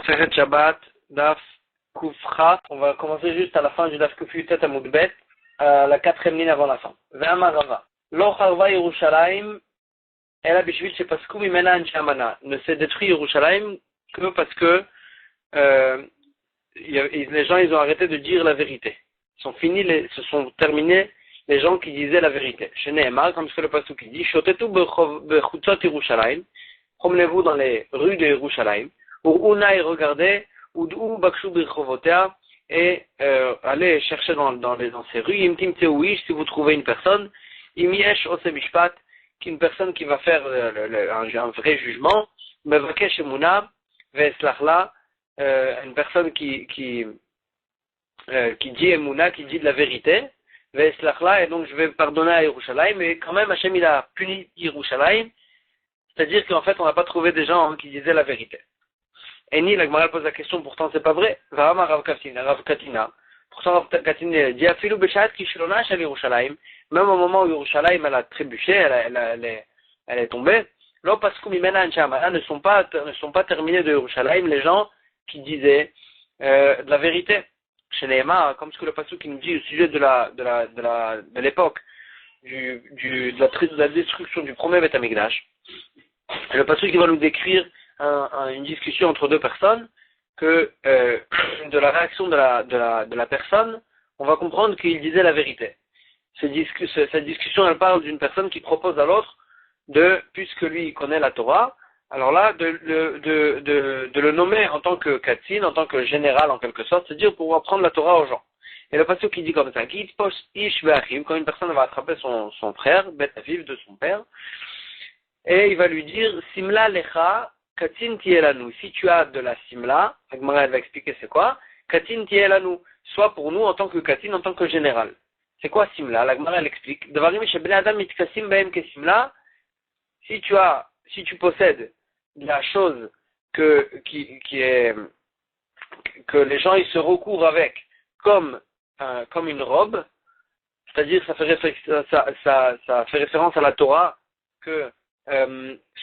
Maseret Shabbat, Daf Kufra. On va commencer juste à la fin du Daf Kufi Tet Amudbet, à la quatrième ligne avant la fin. Ve'amar Rava. Lo Charva Yerushalayim, Ela Bishvil Shepasku Mimena Anshe Amana. Ne s'est détruit Yerushalayim que parce que les gens ils ont arrêté de dire la vérité. Se sont terminés les gens qui disaient la vérité. Chez Nehemar, comme ce que le pasuk qui dit, Shotetu bechutzot Yerushalayim, promenez-vous dans les rues de Yerushalayim, ou Unai regardez, ou bakshu birchovotea, et allez chercher dans ces rues, Imtim Teuish, si vous trouvez une personne, Imiesh Osemishpat, qui est une personne qui va faire un vrai jugement, Mevakesh Emuna, Veslachla, une personne qui dit Emuna, qui dit de la vérité, Veslachla, et donc je vais pardonner à Yerushalayim, mais quand même Hachem il a puni Yerushalayim, c'est-à-dire qu'en fait on n'a pas trouvé des gens qui disaient la vérité. Et ni la Gemara pose la question, pourtant c'est pas vrai. Vahama Rav Katina. Pourtant Rav Katina dit Afilu Beshat Kishlona Shel Yerushalayim. Même au moment où Yerushalayim elle a trébuché, elle est tombée. Là parce que Mimena Anshe Amana ne sont pas terminés de Yerushalayim les gens qui disaient de la vérité. Chez Nehemar, comme ce que le pasuk qui nous dit au sujet de l'époque de la destruction du premier Beth Amikdash. Le pasuk qui va nous décrire une discussion entre deux personnes, que de la réaction de la personne, on va comprendre qu'il disait la vérité. Cette discussion, elle parle d'une personne qui propose à l'autre puisque lui il connaît la Torah, alors là, de le nommer en tant que katzin, en tant que général en quelque sorte, c'est-à-dire pour apprendre la Torah aux gens. Et le pasuk qui dit comme ça, quand une personne va attraper son frère, Bet Aviv de son père, et il va lui dire, Simla lecha, katzin tielanu. Si tu as de la simla, Agmara elle va expliquer c'est quoi, katzin tielanu, soit pour nous en tant que katzin, en tant que général. C'est quoi simla? L'Agmara elle explique, Devarim shebnei adam mitkasim behem ke simla, si tu possèdes de la chose que les gens ils se recouvrent avec comme une robe, c'est-à-dire ça fait référence à la Torah que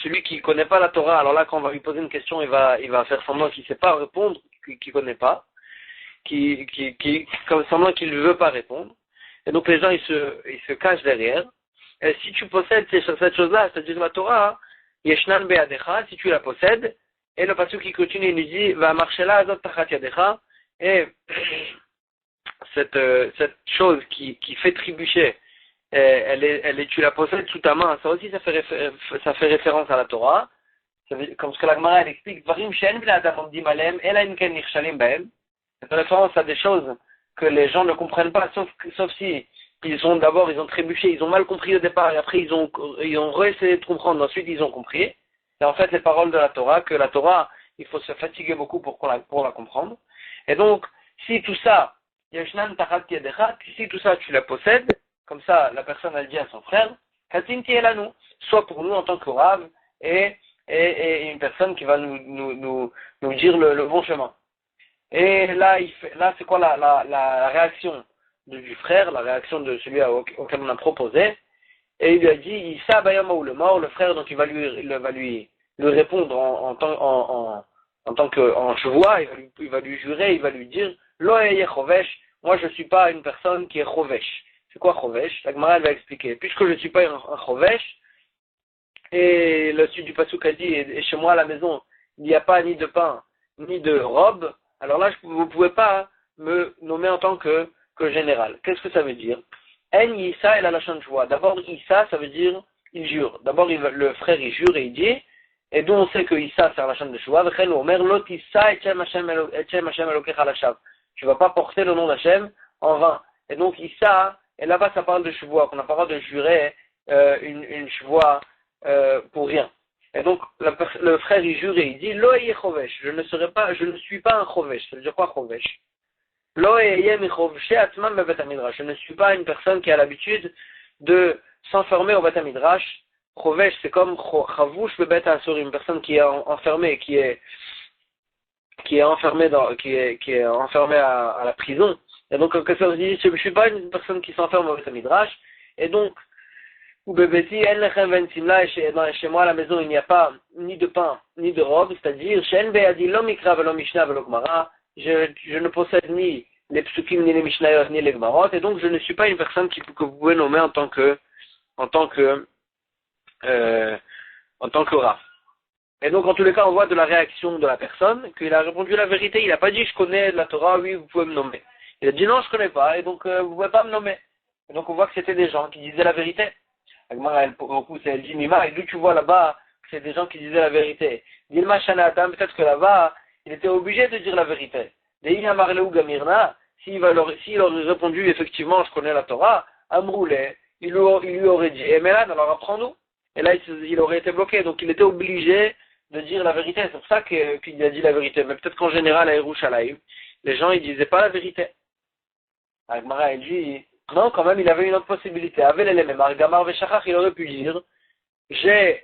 celui qui connaît pas la Torah, alors là quand on va lui poser une question, il va faire semblant qu'il sait pas répondre, qu'il connaît pas, comme semblant qu'il ne veut pas répondre, et donc les gens ils se cachent derrière. Et si tu possèdes cette chose-là, c'est-à-dire la Torah, Yeshnan be'adecha, si tu la possèdes, et le pasuk qui continue, il nous dit, va marcher là, azot tachat yadecha, et cette chose qui fait trébucher, tu la possèdes sous ta main, ça aussi ça fait référence à la Torah, comme ce que la Gemara elle explique, Varim she'en bnei adam omdim alehem, ela im ken nichshalim behem, c'est une référence à des choses que les gens ne comprennent pas, sauf si ils ont trébuché, ils ont mal compris au départ, et après ils ont réessayé de comprendre, ensuite ils ont compris. C'est en fait les paroles de la Torah, que la Torah, il faut se fatiguer beaucoup pour la comprendre. Et donc, si tout ça, Yeshnan tachat yadecha, si tout ça tu la possèdes, comme ça la personne elle dit à son frère, Katin tielanu, soit pour nous en tant que Rav, et une personne qui va nous dire le bon chemin. Et là c'est quoi la réaction du frère, la réaction de celui auquel on a proposé, et il lui a dit, Issa bayama ou le mort, le frère, donc il va lui répondre en tant que chevois, il va lui jurer, il va lui dire, Lo eye chovesh, moi je suis pas une personne qui est chovesh. C'est quoi chovesh? La Gemara elle va expliquer, puisque je ne suis pas un chovesh, et le suite du pasuk a dit, et chez moi à la maison, il n'y a pas ni de pain, ni de robe, alors là vous ne pouvez pas me nommer en tant que général. Qu'est-ce que ça veut dire? En Issa et la lachon joie. D'abord, Issa, ça veut dire, il jure. D'abord, le frère, il jure et il dit, et d'où on sait que Issa, c'est la lachon de joie. Tu vas pas porter le nom d'Hachem en vain. Et donc, Issa, et là-bas, ça parle de chevoie, qu'on n'a pas le droit de jurer une chevoie pour rien. Et donc, le frère, il jure et il dit, Lo eye chovesh. Je ne suis pas un chovesh. Ça veut dire quoi, chovesh? Je ne suis pas une personne qui a l'habitude de s'enfermer au Beth Midrash. Chovesh, c'est comme Chavush bebet asur, une personne qui est enfermée, qui est enfermée à la prison. Et donc, quelque chose dit, je ne suis pas une personne qui s'enferme au Beth Midrash. Et donc, ou bebeti en lechem ven simla, et chez moi à la maison il n'y a pas ni de pain ni de robe, c'est-à-dire shen beadi lo mikra velo mishna velo gemara, je ne possède ni les psukim ni les mishnayot ni les gemarot, et donc je ne suis pas une personne que vous pouvez nommer en tant que Rav. Et donc en tous les cas on voit de la réaction de la personne qu'il a répondu la vérité, il n'a pas dit je connais la Torah, oui vous pouvez me nommer. Il a dit non je connais pas et donc vous pouvez pas me nommer. Et donc on voit que c'était des gens qui disaient la vérité. Agmara elle repousse, elle dit Mima, et d'où tu vois là-bas que c'est des gens qui disaient la vérité. Dilma Shanatam, peut-être que là-bas il était obligé de dire la vérité. Deïna Marleu Gamirna, s'il aurait répondu effectivement je connais la Torah, Amroulé, il lui aurait dit eh Mélan alors apprends-nous. Et là il aurait été bloqué, donc il était obligé de dire la vérité. C'est pour ça qu'il a dit la vérité. Mais peut-être qu'en général à Yerushalayim, les gens ils disaient pas la vérité. Agmara elle dit non, quand même, il avait une autre possibilité. Avec l'élément, Gamar Veshachach, il aurait pu dire, j'ai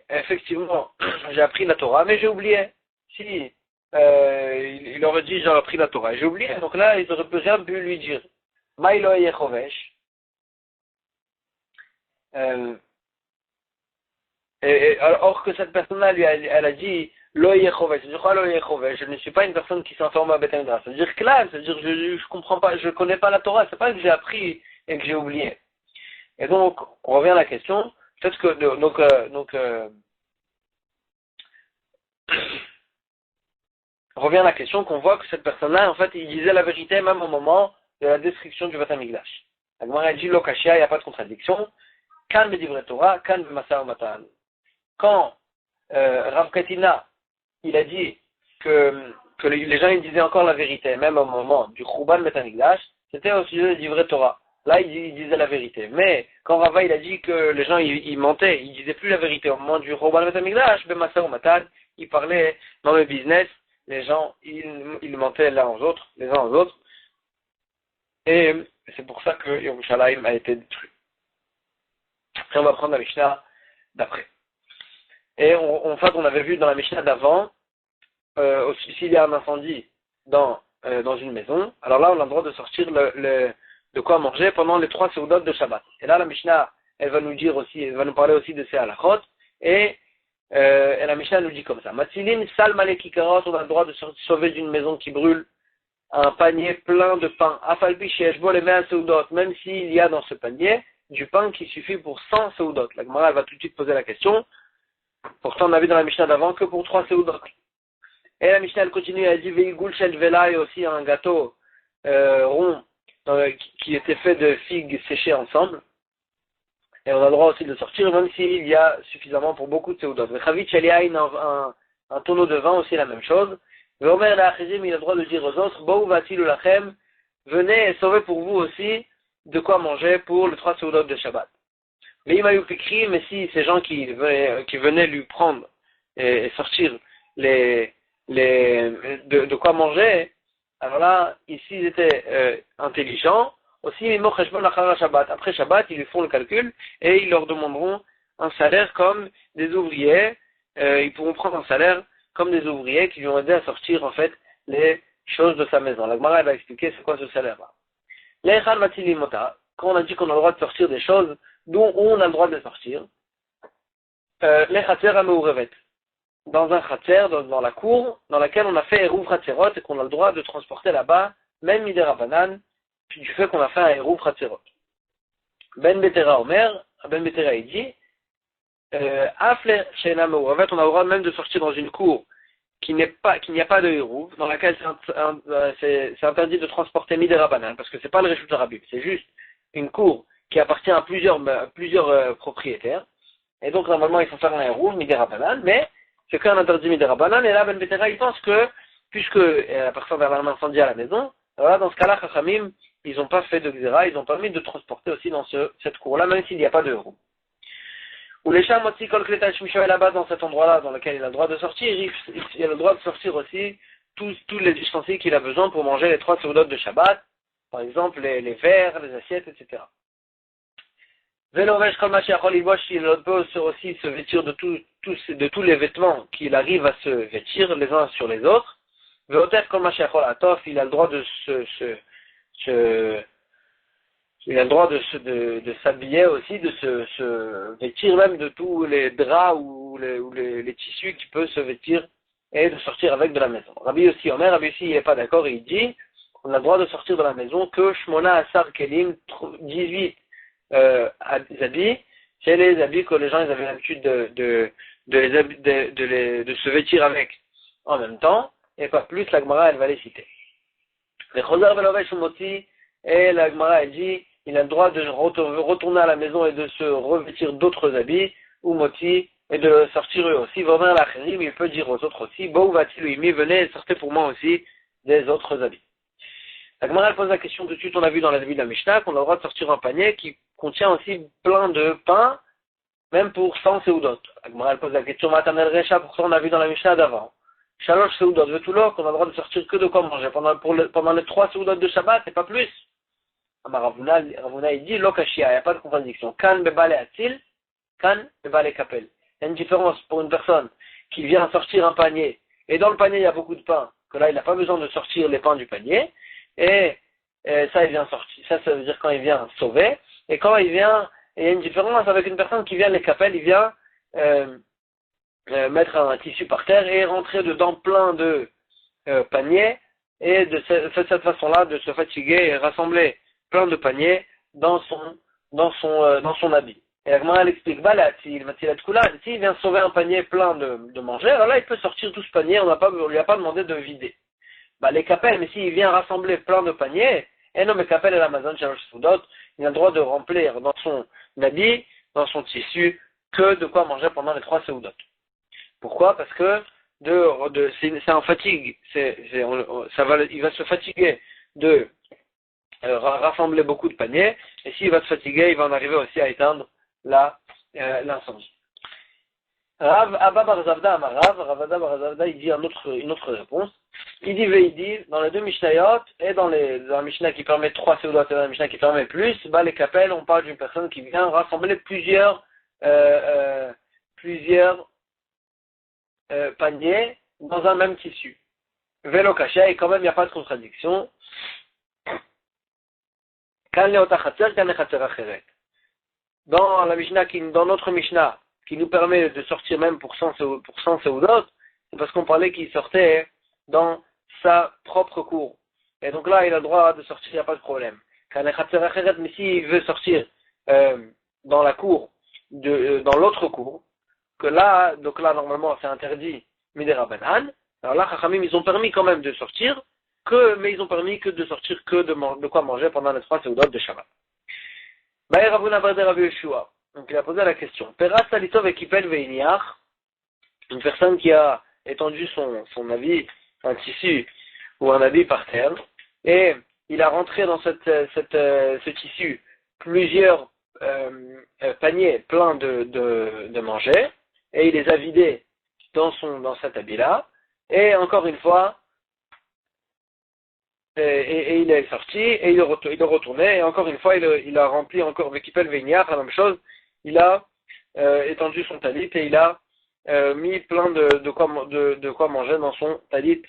appris la Torah, mais j'ai oublié. Si, il aurait dit, j'ai appris la Torah, j'ai oublié. Donc là, ils auraient rien pu lui dire. Maïlo Yechovesh. Or que cette personne-là, elle a dit, Lo Yechovesh. C'est-à-dire quoi, Lo Yechovesh? Je ne suis pas une personne qui s'informe à Beth Amikdash. C'est-à-dire clair, c'est-à-dire je comprends pas, je connais pas la Torah. C'est pas que j'ai appris et que j'ai oublié. Et donc, on revient à la question. Peut-être que on revient à la question qu'on voit que cette personne-là, en fait, il disait la vérité même au moment de la destruction du Beth Amikdash. La Gemara dit Lokashia, il n'y a pas de contradiction. Kan bedivre Torah, kan b'masar matan. Quand Rav Katina, il a dit que les gens ils disaient encore la vérité, même au moment du Churban Beth Amikdash, c'était au sujet du vrai Torah. Là, il disait la vérité. Mais quand Rava il a dit que les gens ils mentaient, ils disaient plus la vérité au moment du Churban Beth Amikdash, b'masar matan, ils parlaient dans le business, les gens ils mentaient les uns aux autres. Et c'est pour ça que Yerushalayim a été détruit. Après, on va prendre la Mishnah d'après. Et en fait, on avait vu dans la Mishnah d'avant, s'il y a un incendie dans une maison, alors là, on a le droit de sortir de quoi manger pendant les 3 seudot de Shabbat. Et là, la Mishnah, elle va nous parler aussi de ces halachot, et la Mishnah nous dit comme ça. Matsilim sal malekikarot, on a le droit de sauver d'une maison qui brûle un panier plein de pain. Afalpi sheshbo les 100 seudot, même s'il y a dans ce panier du pain qui suffit pour 100 seudot. La Gemara, elle va tout de suite poser la question. Pourtant, on a vu dans la Mishnah d'avant que pour 3 seudot. Et la Mishnah, elle continue, elle dit veigul shel vela, et aussi un gâteau rond qui était fait de figues séchées ensemble. Et on a le droit aussi de sortir, même s'il y a suffisamment pour beaucoup de seudot. Vechavit shel yain, un tonneau de vin, aussi la même chose. Veomer la achizim, il a le droit de dire aux autres, bou vatilu lachem, venez et sauvez pour vous aussi de quoi manger pour les 3 seudot de Shabbat. Mais si ces gens qui venaient lui prendre et sortir de quoi manger, alors là, ici ils étaient intelligents, aussi après Shabbat, ils lui font le calcul et ils leur demanderont un salaire comme des ouvriers, ils pourront prendre un salaire comme des ouvriers qui lui ont aidé à sortir en fait les choses de sa maison. La Gemara va expliquer c'est quoi ce salaire-là. Quand on a dit qu'on a le droit de sortir des choses d'où on a le droit de sortir, les khatser ameurevet, dans un khatser, dans la cour, dans laquelle on a fait eruv khatserot et qu'on a le droit de transporter là-bas, même midera banan, du fait qu'on a fait un eruv khatserot. Ben Betera Omer, Ben Betera il dit, afle sheina meurevet, on a le droit même de sortir dans une cour qu'il n'y a pas de eruv, dans laquelle c'est interdit de transporter midera banan, parce que c'est pas le reshut rabib, c'est juste une cour qui appartient à plusieurs propriétaires. Et donc, normalement, il faut faire un eruv, midera banan, mais c'est qu'un interdit midera banan, et là, Ben Betera, il pense que, puisque la personne avait un incendie à la maison, alors là, dans ce cas-là, Chachamim, ils n'ont pas fait de xéra, ils ont permis de transporter aussi dans cette cour-là, même s'il n'y a pas de eruv. Ou les chats, Motsi, Kol Kleta, Shmisha, là-bas, dans cet endroit-là, dans lequel il a le droit de sortir, il a le droit de sortir aussi tous les ustensiles qu'il a besoin pour manger les 3 seudot de Shabbat, par exemple, les verres, les assiettes, etc. Velovesh kol mashiachol ilbosh, il peut aussi se vêtir de tous les vêtements qu'il arrive à se vêtir les uns sur les autres. Veotef kol mashiachol atof, il a le droit de il a le droit de s'habiller aussi, de se vêtir même de tous les draps ou les tissus qui peuvent se vêtir et de sortir avec de la maison. Rabbi Yossi Omer, Rabbi Yossi il n'est pas d'accord, il dit on a le droit de sortir de la maison que Shmona Asar Kelim, 18 habits, c'est les habits que les gens ils avaient l'habitude de se vêtir avec en même temps, et pas plus, la Gemara elle va les citer. Les Choser Velovesh Umoti, et la Gemara elle dit il a le droit de retourner à la maison et de se revêtir d'autres habits, ou Moti, et de sortir eux aussi. Vorin l'Acherim, il peut dire aux autres aussi, Bo va-t-il lui, venez, sortez pour moi aussi des autres habits. La Gemara elle pose la question tout de suite, on a vu dans la début de la Mishnah qu'on a le droit de sortir un panier qui contient aussi plein de pain, même pour 100 seudot. La Gemara elle pose la question, Matanel Recha, pour ça on a vu dans la Mishnah d'avant. Shalosh seudot, vetulor, qu'on a le droit de sortir que de quoi manger pendant les 3 seudot de Shabbat, et pas plus. Ravuna il dit, Lokashia, il n'y a pas de contradiction. Kan bebale atil, kan bebale kapel. Il y a une différence pour une personne qui vient sortir un panier, et dans le panier il y a beaucoup de pain, que là il n'a pas besoin de sortir les pains du panier, et ça il vient sortir, ça veut dire quand il vient sauver, et quand il vient, il y a une différence avec une personne qui vient les kapel, il vient mettre un tissu par terre et rentrer dedans plein de paniers, et de cette façon-là de se fatiguer et rassembler plein de paniers dans son habit. Et la Gemara elle explique, s'il vient sauver un panier plein de manger, alors là il peut sortir tout ce panier, on lui a pas demandé de vider. Les kapel, mais s'il vient rassembler plein de paniers, et non mais kapel et l'Amazon Shalosh Soudot, il a le droit de remplir dans son habit, dans son tissu, que de quoi manger pendant les 3 seudot. Pourquoi? Parce que c'est en fatigue, il va se fatiguer de rassembler beaucoup de paniers, et s'il va se fatiguer, il va en arriver aussi à éteindre l'incendie. Rav Abba Bar Zavda il dit une autre réponse. Il dit dans les deux Mishnayot, et dans la Mishnah qui permet 3 seudot et dans la Mishnah qui permet plus, les kapel, on parle d'une personne qui vient rassembler plusieurs paniers dans un même tissu. Velo kasha, et quand même il n'y a pas de contradiction. Dans la Mishnah, dans notre Mishnah, qui nous permet de sortir même pour 100 seudot, c'est parce qu'on parlait qu'il sortait dans sa propre cour. Et donc là, il a le droit de sortir, il n'y a pas de problème. Mais s'il veut sortir dans la cour, dans l'autre cour, donc là, normalement, c'est interdit, Midera Benhan. Alors là, Chachamim, ils ont permis quand même de sortir, mais ils ont permis que de sortir que de quoi manger pendant les 3 seudot de Shabbat. Donc il a posé la question. Peras Salitov et Kipel Veiniach, une personne qui a étendu son habit, un tissu ou un habit par terre, et il a rentré dans ce tissu plusieurs paniers pleins de manger, et il les a vidés dans cet habit-là, et encore une fois, et il est sorti, et il est retourné, et encore une fois, il a rempli encore avec Kipel Veiniach, la même chose, il a étendu son talit, et il a mis plein de quoi manger dans son talit,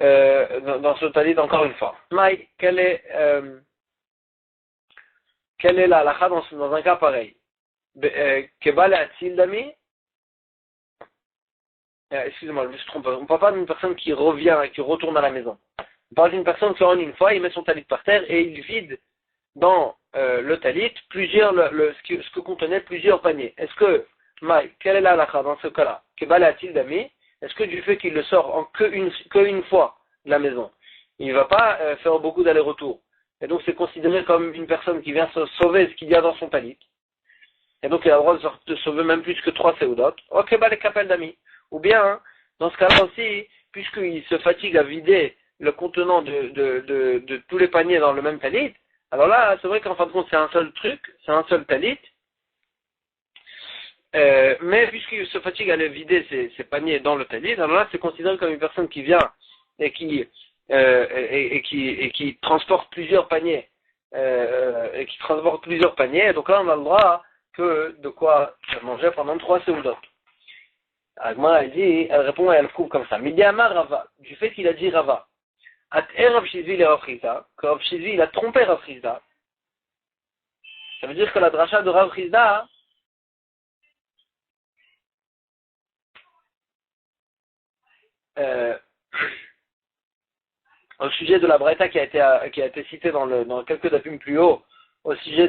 dans ce talit encore une fois. Mike, quelle est la halakha dans un cas pareil? Kebal atil dami? Excusez-moi, je me suis trompé. On ne parle pas d'une personne qui revient et qui retourne à la maison. On parle d'une personne qui en une fois, il met son talit par terre et il vide dans le talit ce que contenait plusieurs paniers. Est-ce que, quelle est la halakha dans ce cas-là? Kebal atil dami? Est-ce que du fait qu'il le sort qu'une fois de la maison, il ne va pas faire beaucoup d'allers-retours? Et donc c'est considéré comme une personne qui vient sauver ce qu'il y a dans son talit. Et donc il a le droit de sauver même plus que 3 seudot. Ok, les kapel d'amis. Ou bien, dans ce cas-là aussi, puisqu'il se fatigue à vider le contenant de tous les paniers dans le même talit, alors là, c'est vrai qu'en fin de compte, c'est un seul truc, c'est un seul talit, mais puisqu'il se fatigue à les vider ces paniers dans le talit, alors là, c'est considéré comme une personne qui vient et qui transporte plusieurs paniers, et donc là, on a le droit que de quoi manger pendant 3 seudot. Agma, elle répond et elle trouve comme ça. Midiama Rava, du fait qu'il a dit Rava, At Rav Shizvi le Rav Chizda, que Rav Shizvi il a trompé Rav Chizda, Ça veut dire que la dracha de Rav Chizda, au sujet de la Braïta qui a été citée dans quelques dapim plus haut, au sujet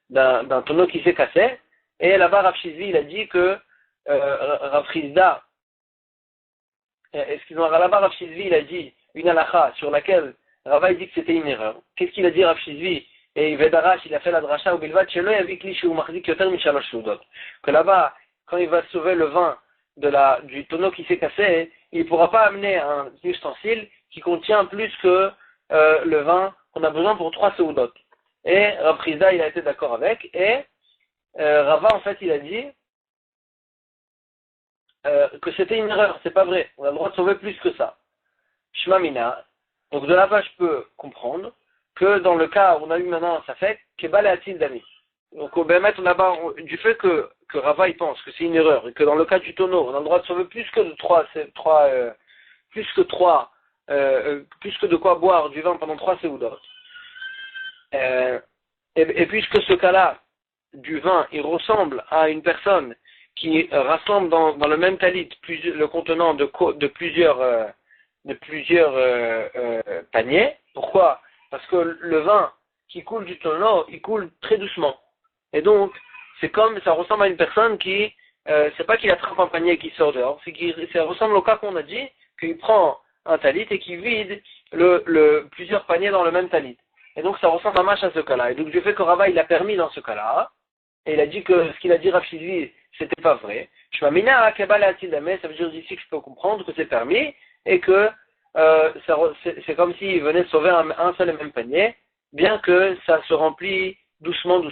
d'un tonneau qui s'est cassé, et là-bas Rav Shizvi, il a dit que Rav Chizda, là-bas Rav Shizvi, il a dit une halakha sur laquelle Rava dit que c'était une erreur. Qu'est-ce qu'il a dit Rav Shizvi? Et Vedarash, il a fait la dracha au Bilvat, chez lui, avec l'Ishi ou Marzik Yoter Mishalosh Soudot. Que là-bas, quand il va sauver le vin du tonneau qui s'est cassé, il ne pourra pas amener un ustensile qui contient plus que le vin qu'on a besoin pour 3 Soudot. Et Rav Chizda, il a été d'accord avec, et Rava, en fait, il a dit que c'était une erreur, c'est pas vrai. On a le droit de sauver plus que ça. Shma Mina. Donc de là-bas, je peux comprendre que dans le cas où on a eu maintenant un safek, Kebal et Atil Dami. Donc au Bémet, du fait que Rava il pense que c'est une erreur, et que dans le cas du tonneau, on a le droit de sauver plus que de quoi boire du vin pendant 3 séoudot. Et puisque ce cas-là, du vin, il ressemble à une personne qui rassemble dans le même talit le contenant de plusieurs paniers. Pourquoi? Parce que le vin qui coule du tonneau, il coule très doucement. Et donc, ça ressemble à une personne qui, c'est pas qu'il attrape un panier et qu'il sort dehors, ça ressemble au cas qu'on a dit, qu'il prend un talit et qu'il vide plusieurs paniers dans le même talit. Et donc, ça ressemble à match à ce cas-là. Et donc, du fait que Rava, il a permis dans ce cas-là, et il a dit que ce qu'il a dit Rav Shizvi, c'était pas vrai. Je m'amina à Kebal et Atil Dami, ça veut dire ici que je peux comprendre que c'est permis, et que c'est comme s'il venait sauver un seul et même panier, bien que ça se remplit doucement.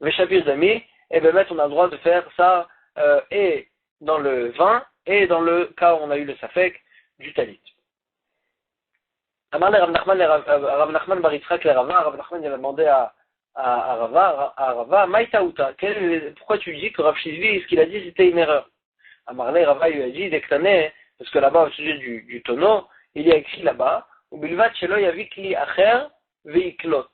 Mais Shapir Dami, et bien on a le droit de faire ça et dans le vin, et dans le cas où on a eu le safek du talit. Amar le Rav Nachman bar Yitzchak le Rava, Rav Nachman il a demandé à Rava, Maïtaouta, pourquoi tu dis que Rav Shizvi, ce qu'il a dit c'était une erreur? Amar le Rava lui a dit, Dektané, parce que là-bas au sujet du tonneau, il y a écrit là-bas, Ubilvat shelo yavik li acher veiklot.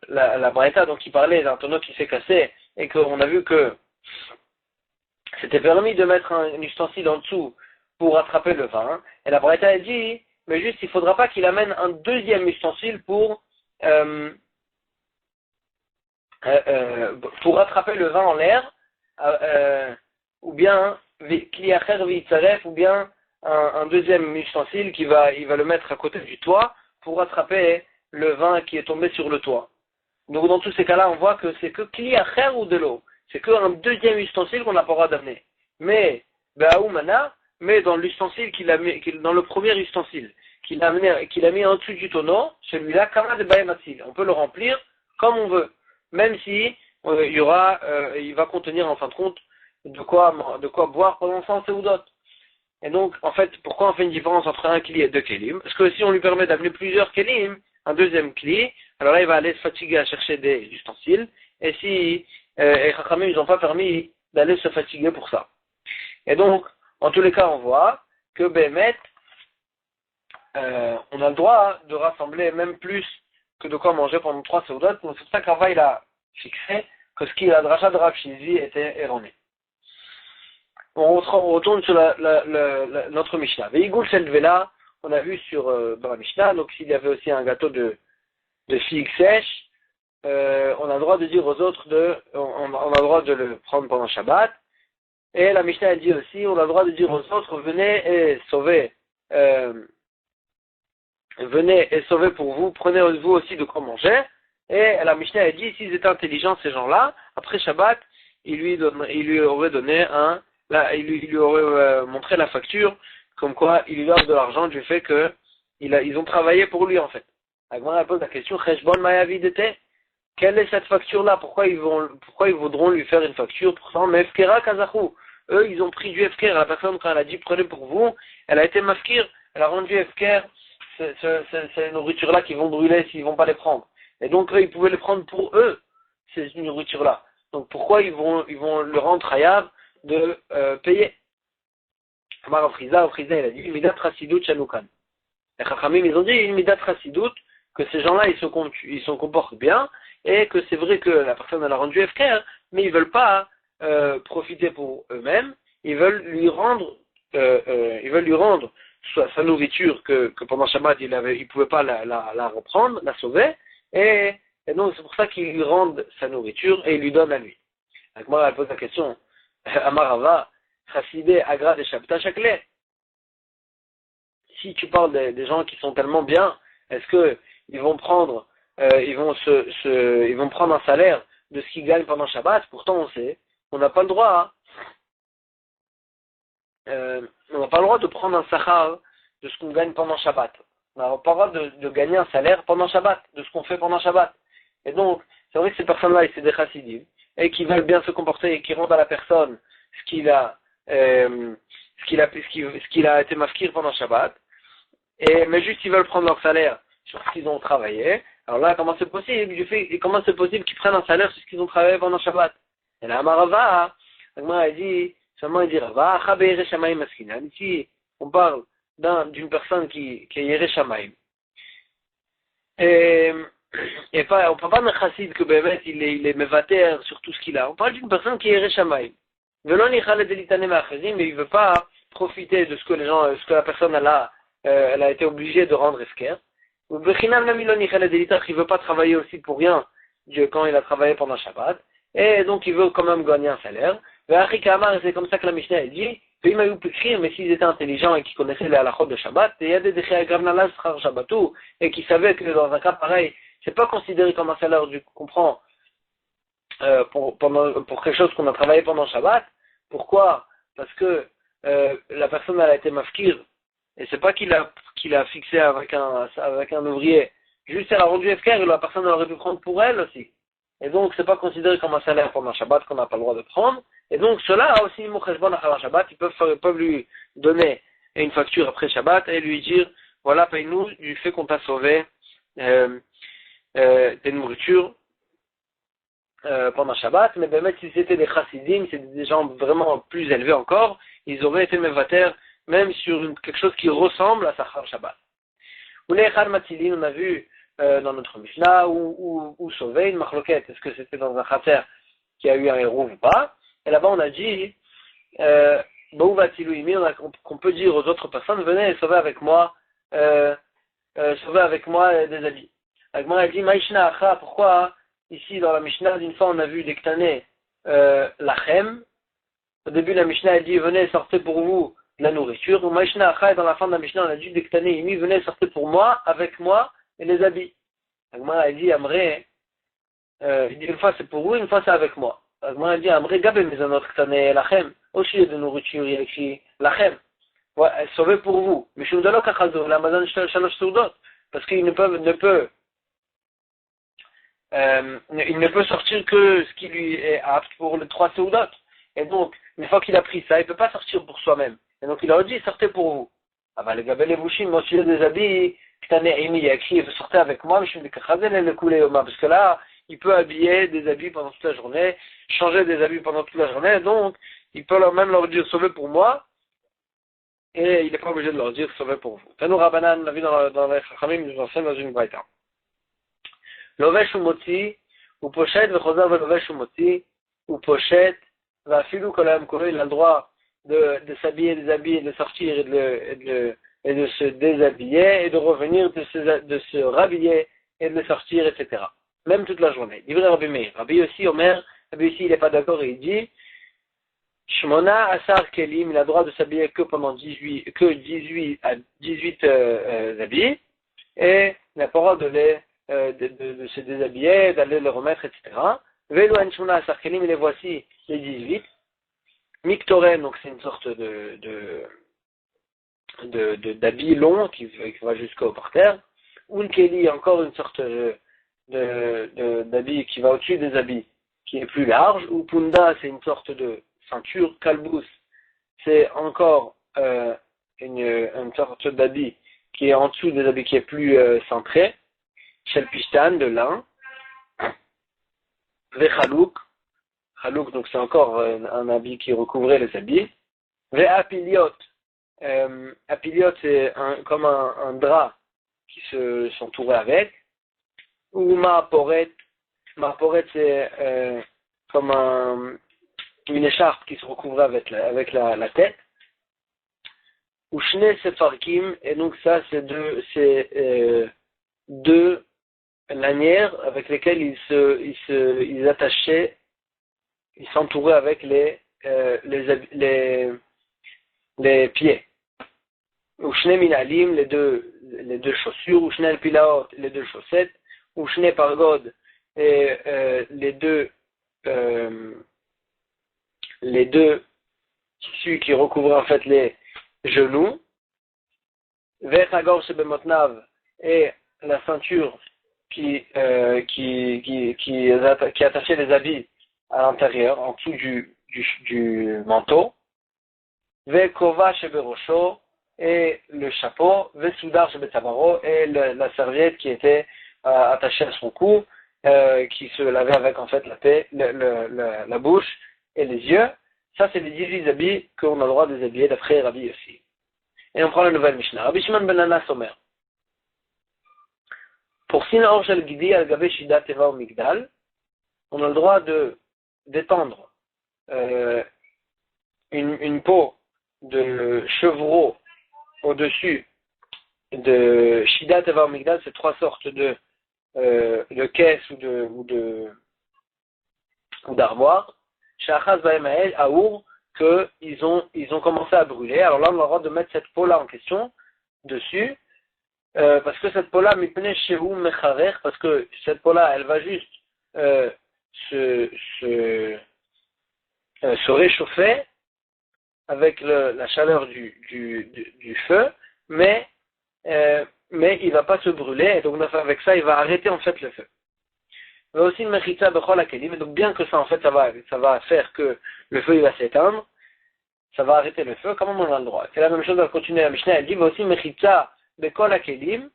La Braïta, donc, qui parlait d'un tonneau qui s'est cassé, et qu'on a vu que c'était permis de mettre un ustensile en dessous pour attraper le vin. Et la Braïta a dit, mais juste, il ne faudra pas qu'il amène un deuxième ustensile pour attraper le vin en l'air, ou bien ou bien un deuxième ustensile il va le mettre à côté du toit pour attraper le vin qui est tombé sur le toit. Donc dans tous ces cas-là, on voit que c'est que kli acher ou de l'eau. C'est qu'un deuxième ustensile qu'on n'a pas le droit d'amener. Mais dans l'ustensile dans le premier ustensile qu'il a mis en dessous du tonneau, celui-là, kama de baematil. On peut le remplir comme on veut, même si il va contenir en fin de compte de quoi boire pendant 100 seudot. Et donc, en fait, pourquoi on fait une différence entre un kli et 2 kelim? Parce que si on lui permet d'amener plusieurs kelim, un deuxième kli, alors là, il va aller se fatiguer à chercher des ustensiles. Et si les Chachamim, ils n'ont pas permis d'aller se fatiguer pour ça. Et donc, en tous les cas, on voit que Bémet, on a le droit de rassembler même plus que de quoi manger pendant 3 seudot. Donc, c'est pour ça qu'Rava, il a fixé que ce qui est la dracha de Rav Shizvi était erroné. On retourne sur notre Mishnah. Veigul Sheldvela, on a vu dans la Mishnah, donc s'il y avait aussi un gâteau de figues sèches, on a le droit de dire aux autres on a le droit de le prendre pendant Shabbat. Et la Mishnah a dit aussi, on a le droit de dire aux autres, venez et sauvez pour vous, prenez vous aussi de quoi manger. Et la Mishnah a dit, s'ils étaient intelligents ces gens-là, après Shabbat, il lui aurait donné il lui aurait montré la facture, comme quoi il lui donne de l'argent du fait que ils ont travaillé pour lui en fait. Agmara pose la question, Cheshbon Mayavidete, quelle est cette facture-là? Pourquoi ils voudront lui faire une facture? Pourtant, mais Efkera Kazachou, eux ils ont pris du Efker. La personne quand elle a dit prenez pour vous, elle a été mafkir, elle a rendu Efker, ces nourritures-là qui vont brûler s'ils vont pas les prendre. Et donc eux ils pouvaient les prendre pour eux, ces nourritures-là. Donc pourquoi ils vont le rendre hayab de payer? Amar Afriza il a dit une midat chasidut shanukan. Les Chachamim ils ont dit une midat chasidut que ces gens-là, ils se comportent bien, et que c'est vrai que la personne elle a rendu FKR, mais ils veulent pas profiter pour eux-mêmes, ils veulent lui rendre sa nourriture que pendant Shabbat il pouvait pas la reprendre, la sauver, et donc c'est pour ça qu'ils lui rendent sa nourriture et ils lui donnent à lui. Donc moi elle pose la question, Amarava, Chassidé, Agra de Shabta Shakle. Si tu parles des gens qui sont tellement bien, est-ce que ils vont prendre ils vont prendre un salaire de ce qu'ils gagnent pendant Shabbat? Pourtant on sait, on n'a pas le droit, on n'a pas le droit de prendre un sachar de ce qu'on gagne pendant Shabbat. On n'a pas le droit de gagner un salaire pendant Shabbat, de ce qu'on fait pendant Shabbat. Et donc, c'est vrai que ces personnes-là, c'est des chassidim, et qui veulent bien se comporter et qui rendent à la personne ce qu'il a été mafkir pendant Shabbat. Mais juste ils veulent prendre leur salaire sur ce qu'ils ont travaillé. Alors là, comment c'est possible qu'ils prennent un salaire sur ce qu'ils ont travaillé pendant Shabbat? Et là, Amarava, il dit, seulement il dit Rava, Chabere Shamaim Maskinan. Ici, on parle d'une personne qui est Yere Shamaim. Et pas, on ne parle pas d'un chassid que Bévet, il est mevater sur tout ce qu'il a. On parle d'une personne qui est Yere Shamaim. Mais il ne veut pas profiter de ce que la personne elle a été obligée de rendre Efker. Il ne veut pas travailler aussi pour rien quand il a travaillé pendant Shabbat. Et donc il veut quand même gagner un salaire. C'est comme ça que la Mishnah dit, mais s'ils étaient intelligents et qui connaissaient les halachot de Shabbat, et qui savaient que dans un cas pareil, c'est pas considéré comme un salaire du comprend pour quelque chose qu'on a travaillé pendant Shabbat. Pourquoi? Parce que la personne elle a été mafkir, et c'est pas qu'il a fixé avec un ouvrier, juste elle a rendu FKR et la personne elle aurait pu prendre pour elle aussi. Et donc c'est pas considéré comme un salaire pendant Shabbat qu'on n'a pas le droit de prendre. Et donc cela aussi, Moucheshbon Achar Shabbat, ils peuvent lui donner une facture après Shabbat et lui dire, voilà, paye-nous du fait qu'on t'a sauvé des nourritures pendant Shabbat. Mais même si c'était des chassidim, c'est des gens vraiment plus élevés encore, ils auraient été mevater même sur quelque chose qui ressemble à Sachar Shabbat. Ou les Echad Matzilin, on a vu dans notre Mishnah, ou sauver une machloket, est-ce que c'était dans un khater qui a eu un héros ou pas? Et là-bas on a dit, qu'on peut dire aux autres personnes, venez sauver avec moi des habits. Agmar a dit, Maïshna Acha, pourquoi ici dans la Mishnah, d'une fois on a vu des ktané lachem. Au début la Mishnah a dit, venez sortez pour vous de la nourriture. Ou Maïshna Acha, et dans la fin de la Mishnah on a dit des ktané imi, venez sortez pour moi, avec moi, et les habits. Agmar a dit, Amré, il dit une fois c'est pour vous, une fois c'est avec moi. Agmar a dit, Amré gabé mizanot ktané lachem. Aussi de nourriture, il y a écrit lachem. Ouais, sauvé pour vous. Mais je ne donne pas chazo, la mazan shalosh soudot. Parce qu'il ne peut sortir que ce qui lui est apte pour les 3 soudot. Et donc, une fois qu'il a pris ça, il ne peut pas sortir pour soi-même. Et donc, il leur dit, sortez pour vous. Ah bah, les gabé les bouchim, moi, si j'ai des habits, ktané imi, il y a écrit, sortez avec moi, mais je me dis que chazel et le coulé oma. Parce que là, il peut habiller des habits pendant toute la journée, changer des habits pendant toute la journée, donc, il peut même leur dire, sauvez pour moi, et il n'est pas obligé de leur dire, sauvez pour vous. Tanou Rabbanan, on a vu dans les Chachamim, nous enseigne dans une braïta. Lovesh ou moti, ou pochette, vechosav lovesh ou moti, ou pochette, va filou kolam koro, il a le droit de s'habiller des habits, et de sortir, et de se déshabiller, et de revenir, de se rhabiller, et de sortir, etc. Même toute la journée. Livré Rabbi Meir. Rabbi aussi, Omer, Rabbi aussi, il n'est pas d'accord, et il dit, Shmona Asar Kelim, il a le droit de s'habiller que pendant 18 habits, et il n'a pas le droit de se déshabiller, d'aller le remettre, etc. Velo en Shmona Asar Kelim, les voici les 18. Miktoren, donc c'est une sorte d'habit long qui va jusqu'au porteur. Unkeli, encore une sorte d'habit qui va au-dessus des habits, qui est plus large. Ou Punda, c'est une sorte de ceinture. Kalbous, c'est encore une sorte d'habit qui est en dessous des habits qui est plus centré. Shelpishtan, de lin. Vechalouk, Chalouk, donc c'est encore un habit qui recouvrait les habits. Ve'apiliot, apiliot c'est comme un drap qui s'entourait avec. ou Maaporet. Maaporet, c'est comme une écharpe qui se recouvre avec la tête. Ou Shne Sefarkim, et donc ça, c'est deux lanières avec lesquelles ils attachaient, ils s'entouraient avec les pieds. Ou Shne Minalim, les deux chaussures, ou Shne Pilaot, les deux chaussettes, ou Shne Pargod, et les deux tissus qui recouvraient en fait les genoux, Vechagor Shebemotnav, et la ceinture qui attachait les habits à l'intérieur, en dessous du manteau, Vekova Sheberosho, et le chapeau, Vesudar Shebetabaro, et la serviette qui était attachée à son cou, qui se lavait avec en fait la bouche et les yeux. Ça, c'est les 18 habits qu'on a le droit de déshabiller d'après Rabbi Yossi. Et on prend la nouvelle Mishnah. Rabbi Shimon ben Anas Omer. Pour Sina Or Shel Gidi al Gabe Shida Teva ou Migdal, on a le droit d'étendre une peau de chevreau au-dessus de Shida Teva ou Migdal, c'est trois sortes de caisses ou d'armoires. Shachaz Baemael, Aour, qu'ils ont commencé à brûler. Alors là, on a le droit de mettre cette peau-là en question dessus, parce que cette peau-là, mipnei shehu mecharer, parce que cette peau-là, elle va juste se réchauffer avec la chaleur du feu, mais il va pas se brûler, et donc avec ça, il va arrêter en fait le feu. Mais aussi une mechitza bechol hakelim, et donc bien que ça en fait ça va faire que le feu il va s'éteindre, ça va arrêter le feu, comment on a le droit? C'est la même chose, on va continuer la Mishnah, elle dit mais aussi mechitza bechol hakelim,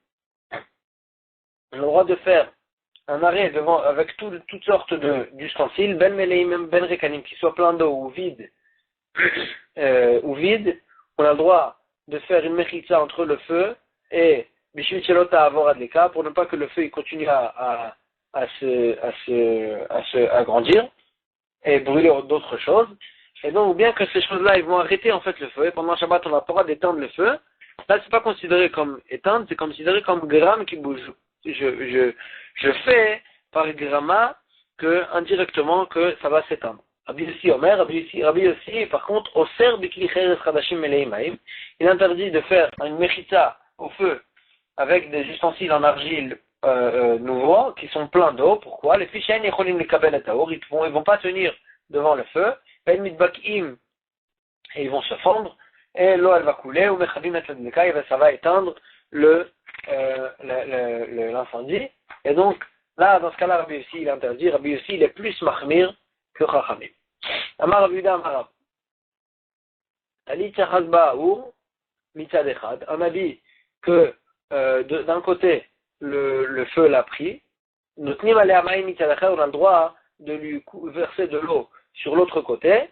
on a le droit de faire un arrêt devant avec toutes sortes d'ustensiles, ben meleim, ben rekanim, qui soient pleins d'eau ou vide, on a le droit de faire une mechitza entre le feu et bishvil shelota avor adleka, pour ne pas que le feu il continue à grandir et brûler d'autres choses. Et donc, bien que ces choses-là, ils vont arrêter en fait le feu, et pendant Shabbat, on n'a pas le droit d'éteindre le feu, là, c'est pas considéré comme éteindre, c'est considéré comme gramme qui bouge. Je fais par gramma que, indirectement, que ça va s'éteindre. Rabbi Yossi, par contre, au ser bikli cheres chadashim meleim, il interdit de faire une mechitza au feu avec des ustensiles en argile nouveaux qui sont pleins d'eau. Pourquoi? Les fichiers ils vont pas tenir devant le feu, et ils vont se fondre, et l'eau elle va couler, ou ça va éteindre l'incendie. Et donc là, dans ce cas-là, Rabbi Yossi il interdit. Rabbi Yossi il est plus mahmir que Chachamim. Amar Rabbi Yuda Amar Ali Tzachazba ou Mitzad Echad, un habit que d'un côté le feu l'a pris, on a le droit de lui verser de l'eau sur l'autre côté.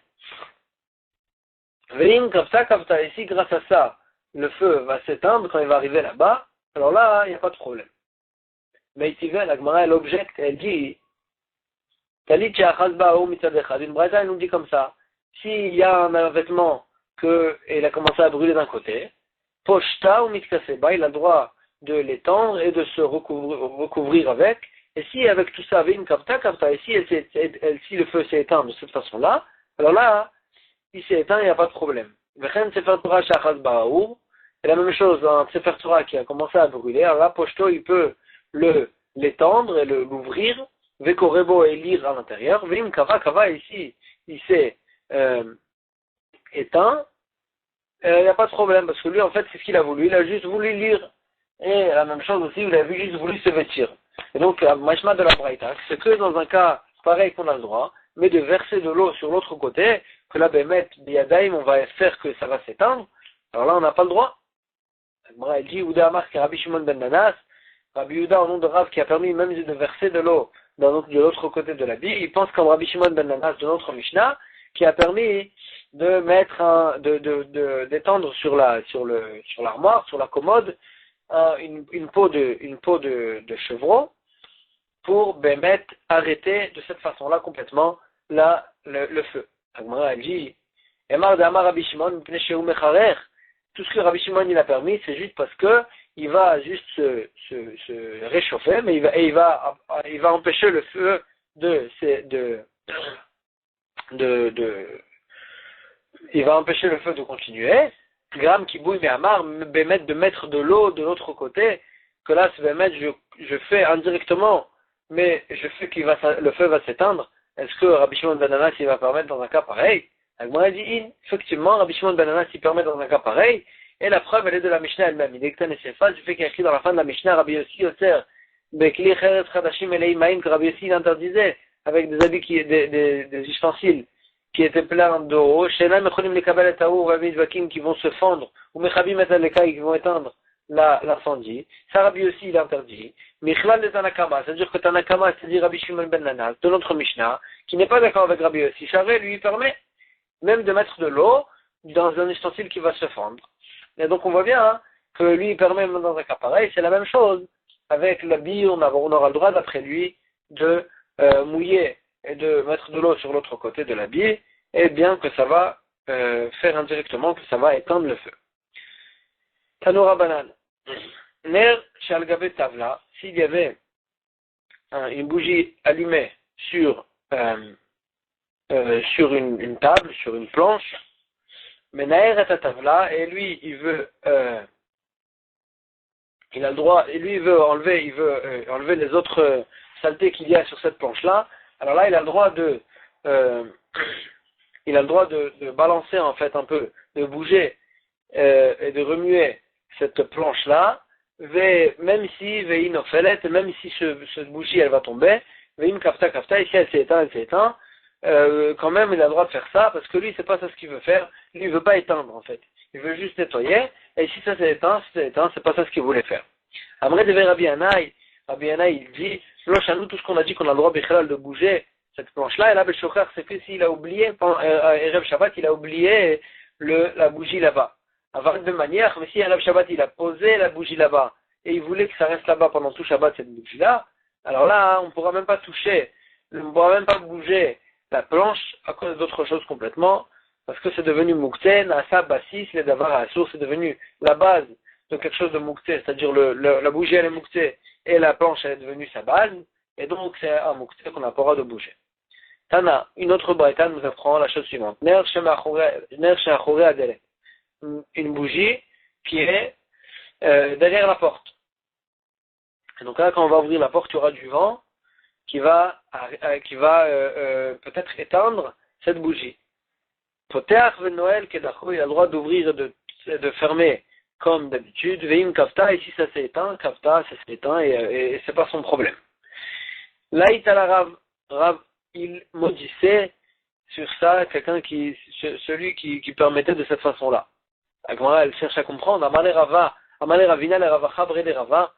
Et si grâce à ça, le feu va s'éteindre quand il va arriver là-bas, alors là, il n'y a pas de problème. Mais ici, la Gemara, elle objecte, elle dit, une braïta, elle nous dit comme ça, s'il y a un vêtement qu'il a commencé à brûler d'un côté, poshta ou mitkaseba, il a le droit de l'étendre et de se recouvrir avec. Et si avec tout ça, et si le feu s'est éteint de cette façon-là, alors là, il s'est éteint, il n'y a pas de problème. Et la même chose, un Sefer Torah qui a commencé à brûler, alors là, poshto, il peut l'étendre et l'ouvrir, vekorebo et lire à l'intérieur. Vim kava, ici, il s'est éteint, il n'y a pas de problème, parce que lui, en fait, c'est ce qu'il a voulu. Il a juste voulu lire. Et la même chose aussi, il a juste voulu se vêtir. Et donc, mashma de la braïta, c'est que dans un cas pareil qu'on a le droit, mais de verser de l'eau sur l'autre côté, que la bémet, biyadaim, on va faire que ça va s'éteindre. Alors là, on n'a pas le droit. Elle dit, Ouda Amar, qui est Rabbi Shimon ben Nanas, Rabbi Ouda, au nom de Rav, qui a permis même de verser de l'eau de l'autre côté de la bille, il pense comme Rabbi Shimon ben Nanas de notre Mishnah, qui a permis de mettre d'étendre sur l'armoire, sur la commode, une peau de chevreau, pour arrêter de cette façon-là complètement le feu. Agmara a dit, Emar d'Amar Rabbi Shimon, tout ce que Rabbi Shimon il a permis, c'est juste parce que il va juste se réchauffer, mais il va empêcher le feu il va empêcher le feu de continuer. Gram qui bouille mais Amar, de mettre de l'eau de l'autre côté, que là, je fais indirectement, mais je fais le feu va s'éteindre. Est-ce que Rabbi Shimon ben Anas il va permettre dans un cas pareil? Agmara dit, effectivement, Rabbi Shimon ben Anas il permet dans un cas pareil, et la preuve elle est de la Mishnah elle-même. Il est que du fait qu'il y a écrit dans la fin de la Mishnah, Rabbi Yossi Yoser, Bekli Cheretz Chadashim Elei Maim, que Rabbi Yossi interdisait, avec des habits des ustensiles, qui étaient pleins d'eau, Shena Mechonim Lekabel et Taour, Rabbi Vakim, qui vont se fendre, ou Mechabim et Alekai, qui vont éteindre l'incendie. Ça, Rabbi aussi, il interdit. Michlal de Tanakama, c'est-à-dire que Tanakama, c'est-à-dire Rabbi Shimon ben Anas, de notre Mishnah, qui n'est pas d'accord avec Rabbi aussi, Charé lui permet même de mettre de l'eau dans un ustensile qui va se fendre. Et donc on voit bien que lui il permet même dans un cas pareil, c'est la même chose. Avec l'habit, on aura le droit d'après lui de mouiller et de mettre de l'eau sur l'autre côté de l'habit, et bien que ça va faire indirectement, que ça va éteindre le feu. Tanura banane. Ner shalgabe tavla, s'il y avait une bougie allumée sur une table, sur une planche, menaer et tavla, et lui il veut il a le droit, et lui il veut enlever les autres saletés qu'il y a sur cette planche là. Alors là il a le droit de balancer en fait un peu, de bouger et de remuer cette planche là, même si même si cette bougie elle va tomber, kafta, ici elle s'est éteinte, quand même il a le droit de faire ça, parce que lui c'est pas ça ce qu'il veut faire, lui il veut pas éteindre en fait, il veut juste nettoyer, et si ça s'est éteint, c'est pas ça ce qu'il voulait faire. Après devait Rabbi Yanaï il dit, nous tout ce qu'on a dit qu'on a le droit de bouger cette planche là, et là Beshocher c'est que s'il a oublié, Erev Shabbat il a oublié la bougie là-bas. Avant de manière, mais si Erev Shabbat il a posé la bougie là-bas, et il voulait que ça reste là-bas pendant tout Shabbat cette bougie là, alors là on ne pourra même pas bouger la planche à cause d'autre chose complètement, parce que c'est devenu Moukten, Asab, Bassis, les Davar, Assour, c'est devenu la base de quelque chose de Moukten, c'est-à-dire la bougie elle est Moukten et la planche elle est devenue sa base, et donc c'est un Moukten qu'on n'a pas le droit de bouger. Tana, une autre braïta nous apprend la chose suivante. Ner Sheachore Adele. Une bougie qui est derrière la porte. Et donc là, quand on va ouvrir la porte, il y aura du vent qui va peut-être éteindre cette bougie. Poteach Noël Kedacho, il a le droit d'ouvrir et de fermer comme d'habitude. Veim Kafta, ici ça s'est éteint, Kafta, ça s'est éteint et c'est pas son problème. Là, Rav, il maudissait sur ça celui qui permettait de cette façon-là. Elle cherche à comprendre. Amale Ravina le Ravacha Bre de Rava.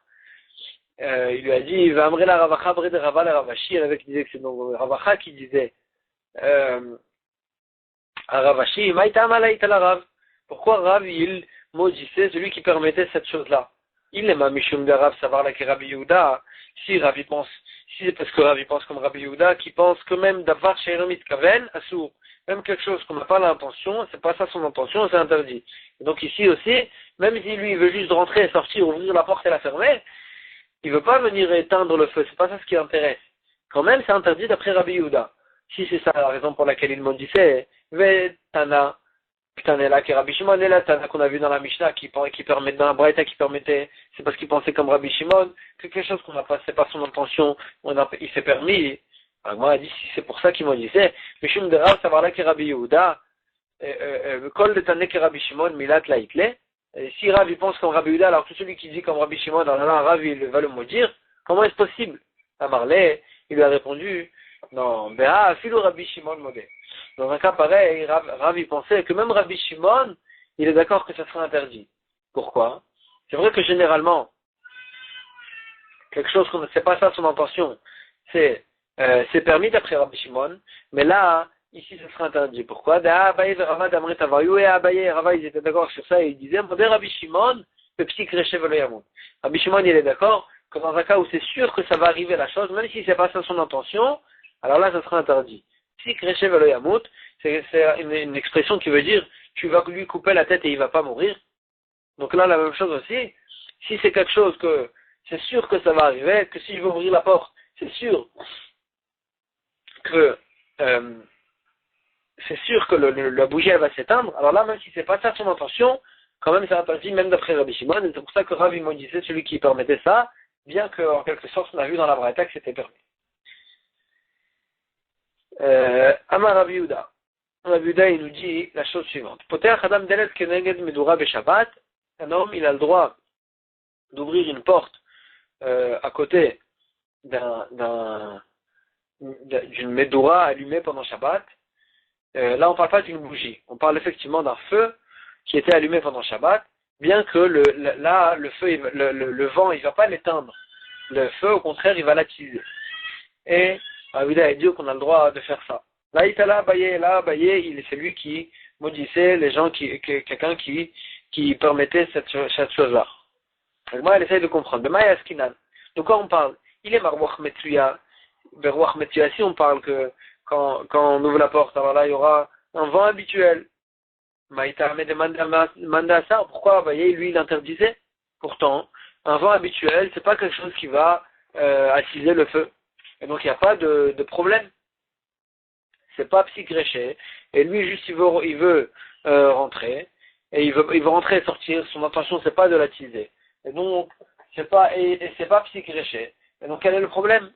Il lui a dit, il va amener la Ravacha Bre de Rava le Ravashi. Elle disait que c'est donc Ravacha qui disait à Ravashi, Maïta Amalaït la Rav. Pourquoi Rav il maudissait celui qui permettait cette chose-là? Il est ma Mishum de Rav savoir la Rabbi Yehuda. Si Rav pense, si c'est parce que Rav pense comme Rabbi Yehuda, qui pense que même d'avoir chez Eremit Kaven, Assour, même quelque chose qu'on n'a pas l'intention, c'est pas ça son intention, c'est interdit. Et donc ici aussi, même si lui il veut juste rentrer et sortir, ouvrir la porte et la fermer, il veut pas venir éteindre le feu, c'est pas ça ce qui l'intéresse. Quand même, c'est interdit d'après Rabbi Yehuda. Si c'est ça la raison pour laquelle il maudissait, Tana, là qui est Rabbi Shimon, et là Tana qu'on a vu dans la Mishnah qui permet, dans la Braïta qui permettait, c'est parce qu'il pensait comme Rabbi Shimon, que quelque chose qu'on n'a pas, c'est pas son intention, il s'est permis. Alors moi, il dit si c'est pour ça qu'il maudissait, Mishum de Rav, savoir là qui est Rabbi Yehuda, Kol de Tane qui est Rabbi Shimon, Milat Laikle. Si Rav il pense comme Rabbi Yehuda, alors tout celui qui dit comme Rabbi Shimon, alors là, Rav il va le maudire, comment est-ce possible? Amarle, il lui a répondu, non, Béa, Philo Rabbi Shimon mauvais. Dans un cas pareil, Rav il pensait que même Rabbi Shimon, il est d'accord que ça serait interdit. Pourquoi? C'est vrai que généralement, quelque chose qu'on ne sait pas ça son intention, c'est permis d'après Rabbi Shimon, mais là, ici, ce serait interdit. Pourquoi? Abaye et Rava d'Amrit Avayou, et Abaye et Rava, ils étaient d'accord sur ça, et ils disaient, Rabbi Shimon, le petit Rabbi Shimon, il est d'accord que dans un cas où c'est sûr que ça va arriver la chose, même si c'est pas ça son intention, alors là, ça sera interdit. Si Kreshe Velo Yamut, c'est une expression qui veut dire, tu vas lui couper la tête et il va pas mourir. Donc là, la même chose aussi. Si c'est quelque chose que, c'est sûr que ça va arriver, que si je veux ouvrir la porte, c'est sûr que, la bougie elle va s'éteindre, alors là, même si c'est pas ça son intention, quand même c'est interdit, même d'après Rabbi Shimon, et c'est pour ça que Rabbi Shimon disait celui qui permettait ça, bien qu'en quelque sorte on a vu dans la Braïta que c'était permis. Amar Rabbi Yehuda. Rabbi Yehuda il nous dit la chose suivante. Poter Adam Delet Keneged Medura Beshabbat, un homme il a le droit d'ouvrir une porte à côté d'une Medura allumée pendant Shabbat. Là on ne parle pas d'une bougie, on parle effectivement d'un feu qui était allumé pendant Shabbat, bien que le feu, le vent il ne va pas l'éteindre. Le feu au contraire il va l'attiser. Et Rabbi Yehuda a dit qu'on a le droit de faire ça. Là, Abaye, c'est lui qui maudissait les gens, quelqu'un qui permettait cette chose-là. Donc moi, elle essaye de comprendre. De Maya Skinan. De quoi on parle? Il est Marwach Metsuya. Berwach Metsuya, si on parle que quand on ouvre la porte, alors là, il y aura un vent habituel. Maïta me demande à ça. Pourquoi Abaye, lui, il interdisait? Pourtant, un vent habituel, c'est pas quelque chose qui va attiser le feu. Et donc, il n'y a pas de problème. C'est pas psychréché, et lui juste il veut rentrer, et il veut rentrer et sortir, son intention c'est pas de l'attiser. Et donc, c'est pas psychréché. Et donc quel est le problème?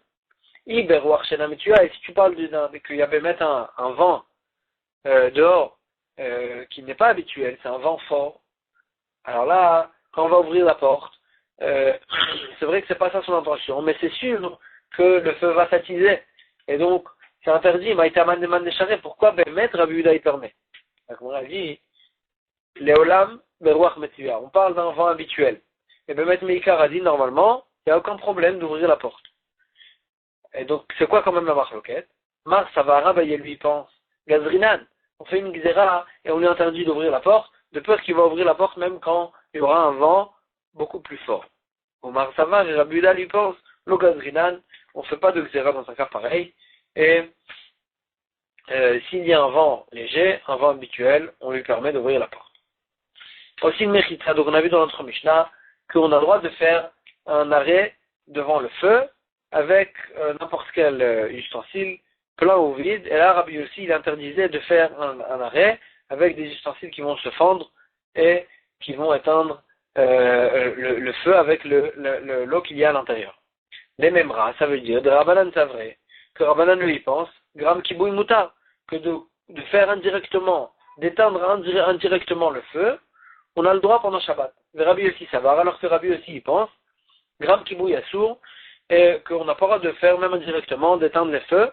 Et si tu parles qu'il y avait mettre un vent dehors qui n'est pas habituel, c'est un vent fort, alors là, quand on va ouvrir la porte, c'est vrai que c'est pas ça son intention, mais c'est sûr que le feu va s'attiser. Et donc, c'est interdit, pourquoi mettre Rabbi Yehuda il permet? Donc on a dit, Léolam, Beruach Metsuya, on parle d'un vent habituel. Et Bemet Meikar a dit, normalement, il n'y a aucun problème d'ouvrir la porte. Et donc, c'est quoi quand même la marloquette? Mar Savara, lui pense, Gazrinan, on fait une xéra et on lui interdit d'ouvrir la porte, de peur qu'il va ouvrir la porte même quand il y aura un vent beaucoup plus fort. Au Mar Savara, Rabbi Yehuda lui pense, le Gazrinan, on ne fait pas de xéra dans un cas pareil. Et s'il y a un vent léger, un vent habituel, on lui permet d'ouvrir la porte. Aussi une mechitza, donc on a vu dans notre Mishnah qu'on a le droit de faire un arrêt devant le feu avec n'importe quel ustensile, plein ou vide. Et là, Rabbi aussi, il interdisait de faire un arrêt avec des ustensiles qui vont se fendre et qui vont éteindre le feu avec l'eau qu'il y a à l'intérieur. Les mêmes rats, ça veut dire de Rabbanan Savré, que Rabbanan lui pense, Gram Kibouy Mouta, que de faire indirectement, d'éteindre indirectement le feu, on a le droit pendant Shabbat. Le Rabbi aussi Savar, alors que Rabbi aussi il pense, Gram Kibouy Assour, et qu'on n'a pas le droit de faire même indirectement, d'éteindre le feu,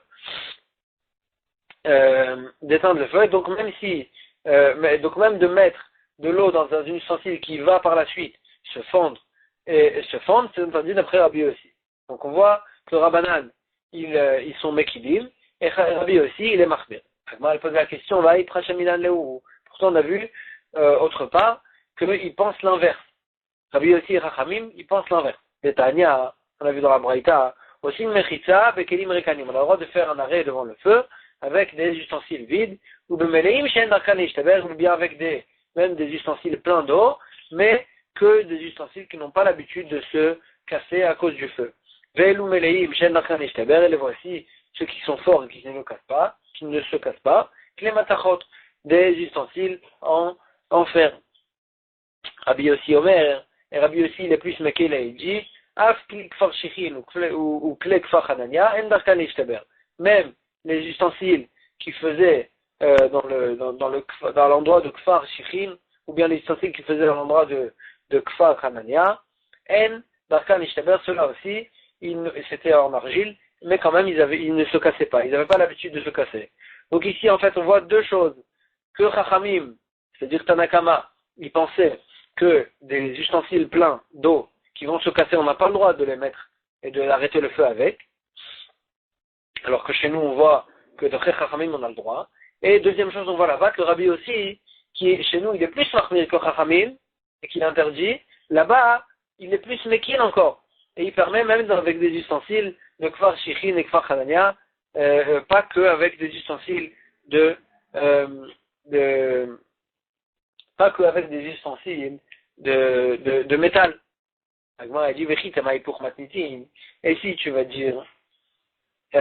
et donc même si, donc même de mettre de l'eau dans un ustensile qui va par la suite se fondre, et se fondre, c'est interdit d'après Rabbi aussi. Donc on voit que le Rabbanan, ils sont Mekidim, et Rabbi aussi, il est Machmir. Elle pose la question, pourtant on a vu, autre part, qu'ils pensent l'inverse. Rabbi aussi et Rachamim, ils pensent l'inverse. Les Tanya, on a vu dans la Braïta, aussi une Mechitza, Bekelim Rekanim. On a le droit de faire un arrêt devant le feu, avec des ustensiles vides, ou Bemeleim Shen Darkanish, ou bien avec même des ustensiles pleins d'eau, mais que des ustensiles qui n'ont pas l'habitude de se casser à cause du feu. Ve'elu Meleim Shen Darkanish, et les voici, ceux qui sont forts et qui ne se cassent pas, les matachot, des ustensiles en fer. Rabbi aussi Omer, et Rabbi aussi il est plus Mekel et il dit, Af kli kfar shichin ou kle kfar hanania, en darkan ishtaber. Même les ustensiles qui faisaient dans l'endroit de kfar shichin, ou bien les ustensiles qui faisaient dans l'endroit de kfar hanania, en darkan ishtaber, ceux-là aussi, c'était en argile, mais quand même ils ne se cassaient pas, ils n'avaient pas l'habitude de se casser. Donc ici en fait on voit deux choses, que Chachamim, c'est-à-dire Tanakama, il pensait que des ustensiles pleins d'eau qui vont se casser, on n'a pas le droit de les mettre et de arrêter le feu avec, alors que chez nous on voit que d'après Chachamim on a le droit. Et deuxième chose, on voit là-bas que le Rabbi aussi, qui chez nous il est plus Machmir que Chachamim, et qu'il interdit, là-bas il est plus Mekil encore. et il permet même avec des ustensiles de kfar shichin et kfar chanania, pas que avec des ustensiles pas que avec des ustensiles de métal. Elle dit, et si tu vas dire, si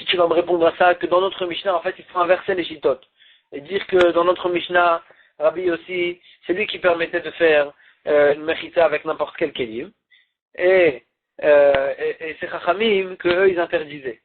tu vas me répondre à ça, que dans notre Mishnah, en fait, il faut inverser les chitotes. Et dire que dans notre Mishnah, Rabbi aussi, c'est lui qui permettait de faire une mechita avec n'importe quel kelim. Et c'est Chachamim qu'eux, ils interdisaient.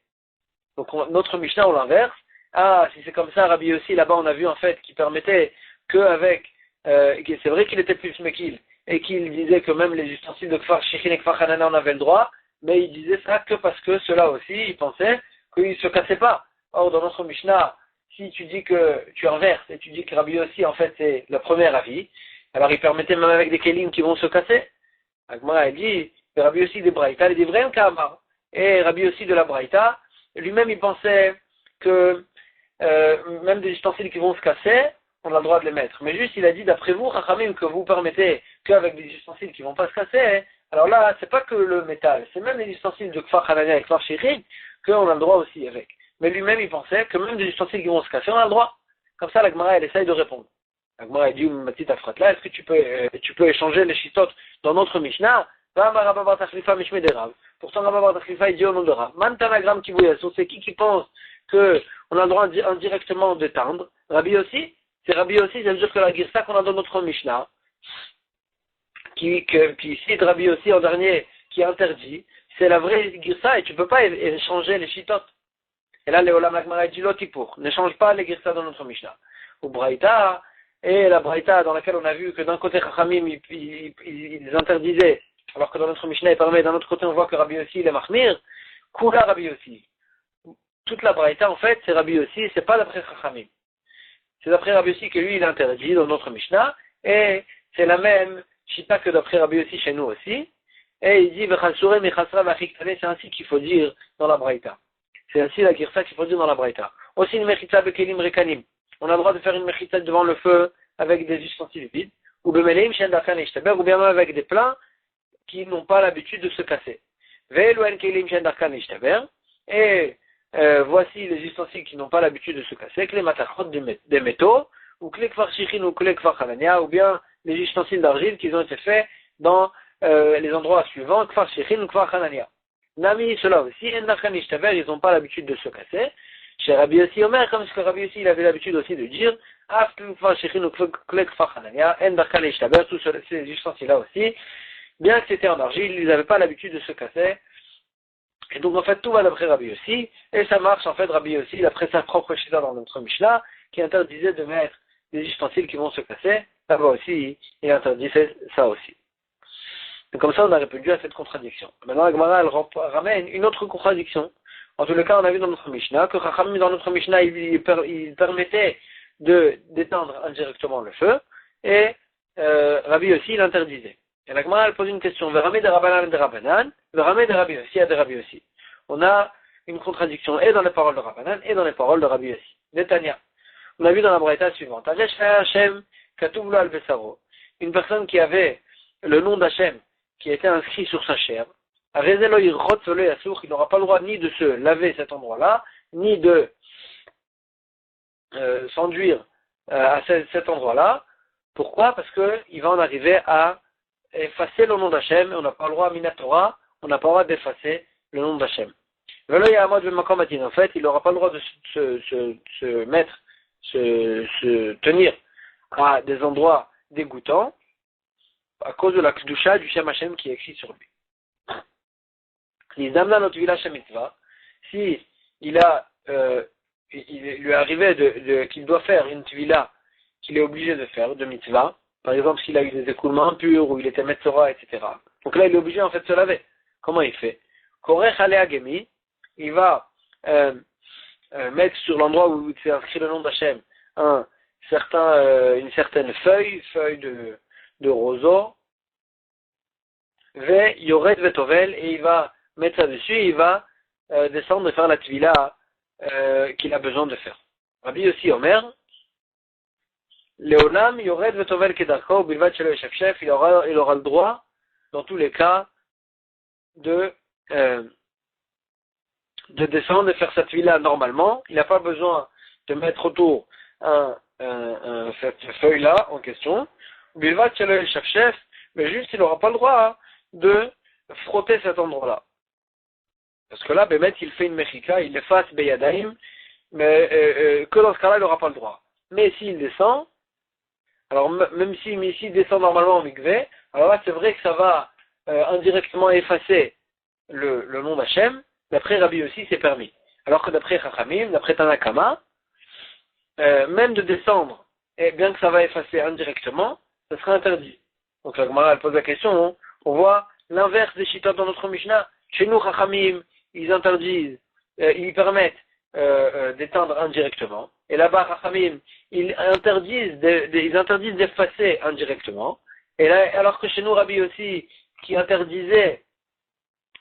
Donc notre Mishnah, on l'inverse. Ah, si c'est comme ça, Rabbi aussi, là-bas, on a vu en fait qu'il permettait qu'avec, c'est vrai qu'il était plus mekil, et qu'il disait que même les ustensiles de Kfar Shichin et Kfar Hanana, on avait le droit, mais il disait ça que parce que ceux-là aussi, ils pensaient qu'ils ne se cassaient pas. Or, dans notre Mishnah, si tu dis que tu inverses, et tu dis que Rabbi aussi, en fait, c'est le premier avis, alors il permettait même avec des kelim qui vont se casser. Agmara, il dit, Rabbi aussi des Braïta, il dit vrai Kamar. Et Rabbi aussi de la Braïta, lui-même, il pensait que même des ustensiles qui vont se casser, on a le droit de les mettre. Mais juste, il a dit, d'après vous, Chachamim, que vous permettez qu'avec des ustensiles qui vont pas se casser, alors là, c'est pas que le métal, c'est même les ustensiles de Kfar Hanania et Kfar Shichin, qu'on a le droit aussi avec. Mais lui-même, il pensait que même des ustensiles qui vont se casser, on a le droit. Comme ça, la Gemara, elle essaye de répondre. La Gemara, elle dit, ma petite afrat là, est-ce que tu peux échanger les chitotes dans notre Mishnah? Pourtant, Rabba Bar Tachlifa, il dit au nom de Rav. Mantanagram Kibouyasou, c'est qui pense que on a le droit indirectement d'éteindre? Rabbi aussi? C'est Rabbi aussi, ça veut dire que la Girsa qu'on a dans notre Mishnah, qui cite Rabbi aussi en dernier, qui est interdit, c'est la vraie Girsa et tu peux pas échanger les chitotes. Et là, Léolam Agmara dit l'otipour. N'échange pas les Girsa dans notre Mishnah. Ou Braïta, et la Braïta dans laquelle on a vu que d'un côté Chachamim, ils interdisaient, alors que dans notre Mishnah, il permet, d'un autre côté, on voit que Rabbi aussi, il est Mahmir, Kula Rabbi aussi. Toute la Braïta, en fait, c'est Rabbi aussi, c'est pas d'après Chachamim. C'est d'après Rabbi aussi que lui, il interdit dans notre Mishnah, et c'est la même Shita que d'après Rabbi aussi chez nous aussi, et il dit, c'est ainsi qu'il faut dire dans la Braïta. C'est ainsi la Girsa qu'il faut dire dans la Braïta. Aussi une Mechitza Bekelim Rekanim. On a le droit de faire une Mechitza devant le feu avec des ustensiles vides, ou Bemeleim Shen Darkan Ishtaber, ou bien même avec des plats qui n'ont pas l'habitude de se casser. Ve'elu Kelim Shen Darkan Ishtaber, et voici les ustensiles qui n'ont pas l'habitude de se casser, que les matachot des métaux, ou que les kfar shichin ou que les kfar chanania, ou bien les ustensiles d'argile qui ont été faits dans les endroits suivants, kfar shichin ou kfar chanania. Nami, cela aussi, en darkan ishtaber, ils n'ont pas l'habitude de se casser. Chez Rabbi aussi Omer, comme ce que Rabbi aussi, il avait l'habitude aussi de dire, af kfar shichin ou kfar chanania, en darkan ishtaber, tous ces ustensiles-là aussi, bien que c'était en argile, ils n'avaient pas l'habitude de se casser. Et donc en fait tout va d'après Rabbi aussi, et ça marche en fait Rabbi aussi, d'après sa propre chita dans notre Mishnah, qui interdisait de mettre des ustensiles qui vont se casser, là-bas aussi, il interdisait ça aussi. Donc comme ça on a répondu à cette contradiction. Maintenant la Gemara elle ramène une autre contradiction. En tout cas on a vu dans notre Mishnah que Chachamim dans notre Mishnah il permettait d'éteindre indirectement le feu, et Rabbi aussi il interdisait. Et la Gemara elle pose une question, Veramé de Rabbanan de Rabbanan, Veramé de Rabbi aussi, de Rabbi aussi. On a une contradiction et dans les paroles de Rabbanan et dans les paroles de Rabbi aussi. Netanya. On a vu dans la braïta suivante, une personne qui avait le nom d'Hachem qui était inscrit sur sa chair, il n'aura pas le droit ni de se laver cet endroit-là, ni de s'enduire à cet endroit-là. Pourquoi? Parce qu'il va en arriver à effacer le nom d'Hachem, on n'a pas le droit à Minatora, on n'a pas le droit d'effacer le nom d'Hachem. En fait, il n'aura pas le droit de se tenir à des endroits dégoûtants à cause de la Kedusha du Shem Hachem qui est écrit sur lui. Si il lui est arrivé qu'il doit faire une tvila qu'il est obligé de faire, de mitzvah, par exemple s'il a eu des écoulements impurs ou il était metzora, etc. Donc là il est obligé en fait de se laver. Comment il fait? Il va mettre sur l'endroit où il s'est inscrit le nom d'Hachem une certaine feuille de roseau, Yored Vetovel, et il va mettre ça dessus et il va descendre et faire la tvila qu'il a besoin de faire. Rabbi aussi Omer, Léolam Yored Vetovel Kedarko, Bilvat Shelo Yeshefshef, il aura le droit dans tous les cas, de descendre et faire cette vie-là normalement. Il n'a pas besoin de mettre autour cette feuille-là en question. Il va tirer chaque chef, mais juste il n'aura pas le droit de frotter cet endroit-là. Parce que là, Bémet, il fait une mechika, il efface Beyadaim, mais que dans ce cas-là, il n'aura pas le droit. Mais s'il descend, alors même s'il descend normalement en mikveh, alors là, c'est vrai que ça va indirectement effacer le nom d'Hachem. D'après Rabbi aussi, c'est permis. Alors que d'après Chachamim, d'après Tanakama, même de descendre, et bien que ça va effacer indirectement, ça sera interdit. Donc la Gemara, elle pose la question, hein. On voit l'inverse des Shitot dans notre Mishnah. Chez nous, Chachamim, ils interdisent, ils permettent d'éteindre indirectement. Et là-bas, Chachamim, ils interdisent d'effacer indirectement. Et là, alors que chez nous, Rabbi aussi, qui interdisait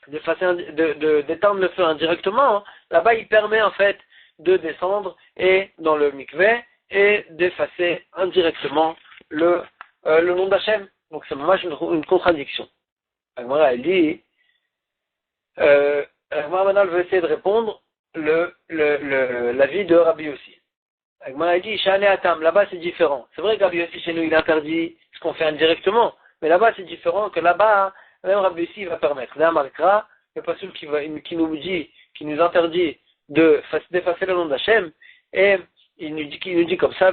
d'éteindre le feu indirectement, hein, là-bas, il permet en fait de descendre et dans le mikveh et d'effacer indirectement le nom d'Hachem. Donc c'est moi une contradiction. Agmara, elle dit, Agmara maintenant veut essayer de répondre l'avis de Rabbi aussi. Agmara dit, Shane Atam, là-bas c'est différent. C'est vrai que Rabbi aussi chez nous il interdit ce qu'on fait indirectement, mais là-bas c'est différent que là-bas, même Rabbi aussi il va permettre. Là, Markra, le pasuk qui nous interdit d'effacer le nom d'Hachem, et il nous dit comme ça,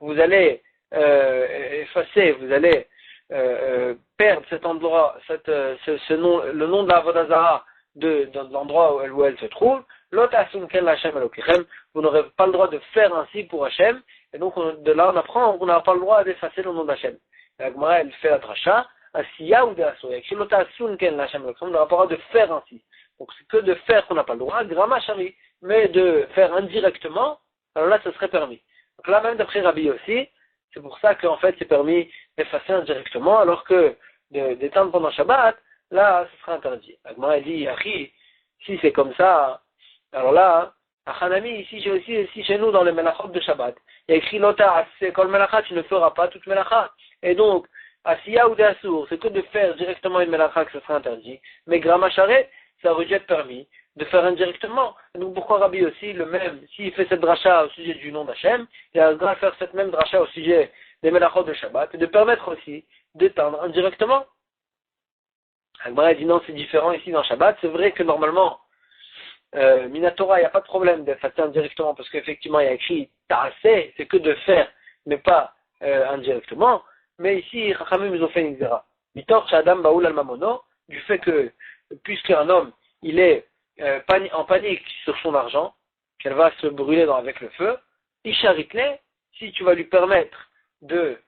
vous allez effacer, vous allez perdre cet endroit, ce nom, le nom de la Avodah Zarah de l'endroit où elle se trouve. Vous n'aurez pas le droit de faire ainsi pour Hachem, et donc de là on apprend qu'on n'a pas le droit d'effacer le nom d'Hachem. La Gemara elle fait la dracha, asiya ou de asoya. On n'aura pas le droit de faire ainsi. Donc c'est que de faire qu'on n'a pas le droit, gramma shari, mais de faire indirectement, alors là ce serait permis. Donc là même d'après Rabbi aussi, c'est pour ça qu'en fait c'est permis d'effacer indirectement, alors que d'éteindre pendant Shabbat, là ce sera interdit. Agma dit, Achi, si c'est comme ça, alors là, Achanami, ici chez nous dans les melachot de Shabbat, il y a écrit Lota, c'est kol melacha, tu ne feras pas toute melacha. Et donc, Asiya ou de Assour, c'est que de faire directement une melacha que ce sera interdit. Mais Gramma Sharet, ça aurait dû être permis de faire indirectement. Donc pourquoi Rabbi aussi, le même, s'il fait cette dracha au sujet du nom d'Hachem, il a le droit de faire cette même dracha au sujet des melachot de Shabbat, et de permettre aussi d'éteindre indirectement. Agmara dit non, c'est différent ici dans Shabbat. C'est vrai que normalement, Minatora, il n'y a pas de problème d'effacer indirectement, parce qu'effectivement, il y a écrit Ta'aseh, c'est que de faire, mais pas indirectement. Mais ici, Chachamim ils ont fait une xéra. Mitor Shadam Baoul al Mamono, du fait que, puisqu'un homme, il est en panique sur son argent, qu'elle va se brûler avec le feu, Isharitne, si tu vas lui permettre de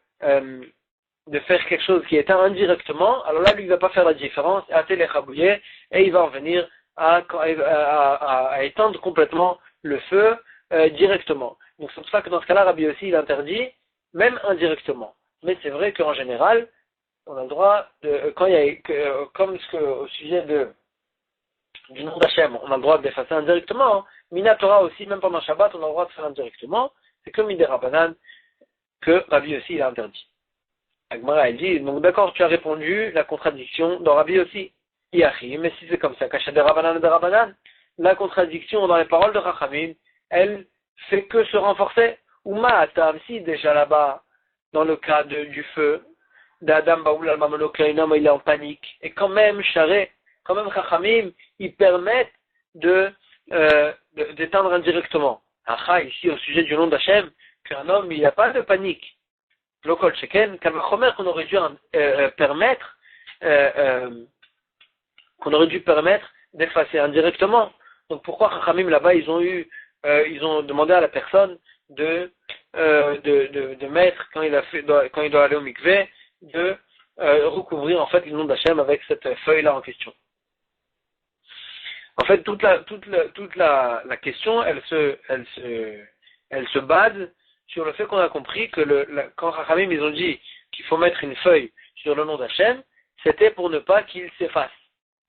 faire quelque chose qui est indirectement, alors là, lui, il ne va pas faire la différence, et il va en venir à éteindre complètement le feu directement. Donc c'est pour ça que dans ce cas-là, Rabbi aussi, il interdit, même indirectement. Mais c'est vrai qu'en général, on a le droit de, comme au sujet du nom d'Hachem, on a le droit de l'effacer indirectement. Hein. Minatora aussi, même pendant Shabbat, on a le droit de faire indirectement. C'est comme Midera Banan que Rabbi aussi il a interdit. Agmara elle dit, donc d'accord, tu as répondu la contradiction dans Rabbi aussi. Yachi, mais si c'est comme ça, Kasha de Rabbanan et de Rabbanan, la contradiction dans les paroles de Rachamim, elle fait que se renforcer. Ou Ma'atam, si déjà là-bas, dans le cas du feu, d'Adam Baoul al-Mamono, qu'un homme il est en panique, et quand même, Charé, quand même Rachamim, ils permettent d'éteindre indirectement. Acha, ici, au sujet du nom d'Hachem, qu'un homme, il n'y a pas de panique. Lokol Sheken, Kalvachomer, qu'on aurait dû permettre, d'effacer indirectement. Donc pourquoi Chachamim là-bas ils ont demandé à la personne de mettre quand il doit aller au mikveh de recouvrir en fait le nom d'Hachem avec cette feuille là en question. En fait toute la question elle se base sur le fait qu'on a compris que quand Chachamim ils ont dit qu'il faut mettre une feuille sur le nom d'Hachem, c'était pour ne pas qu'il s'efface.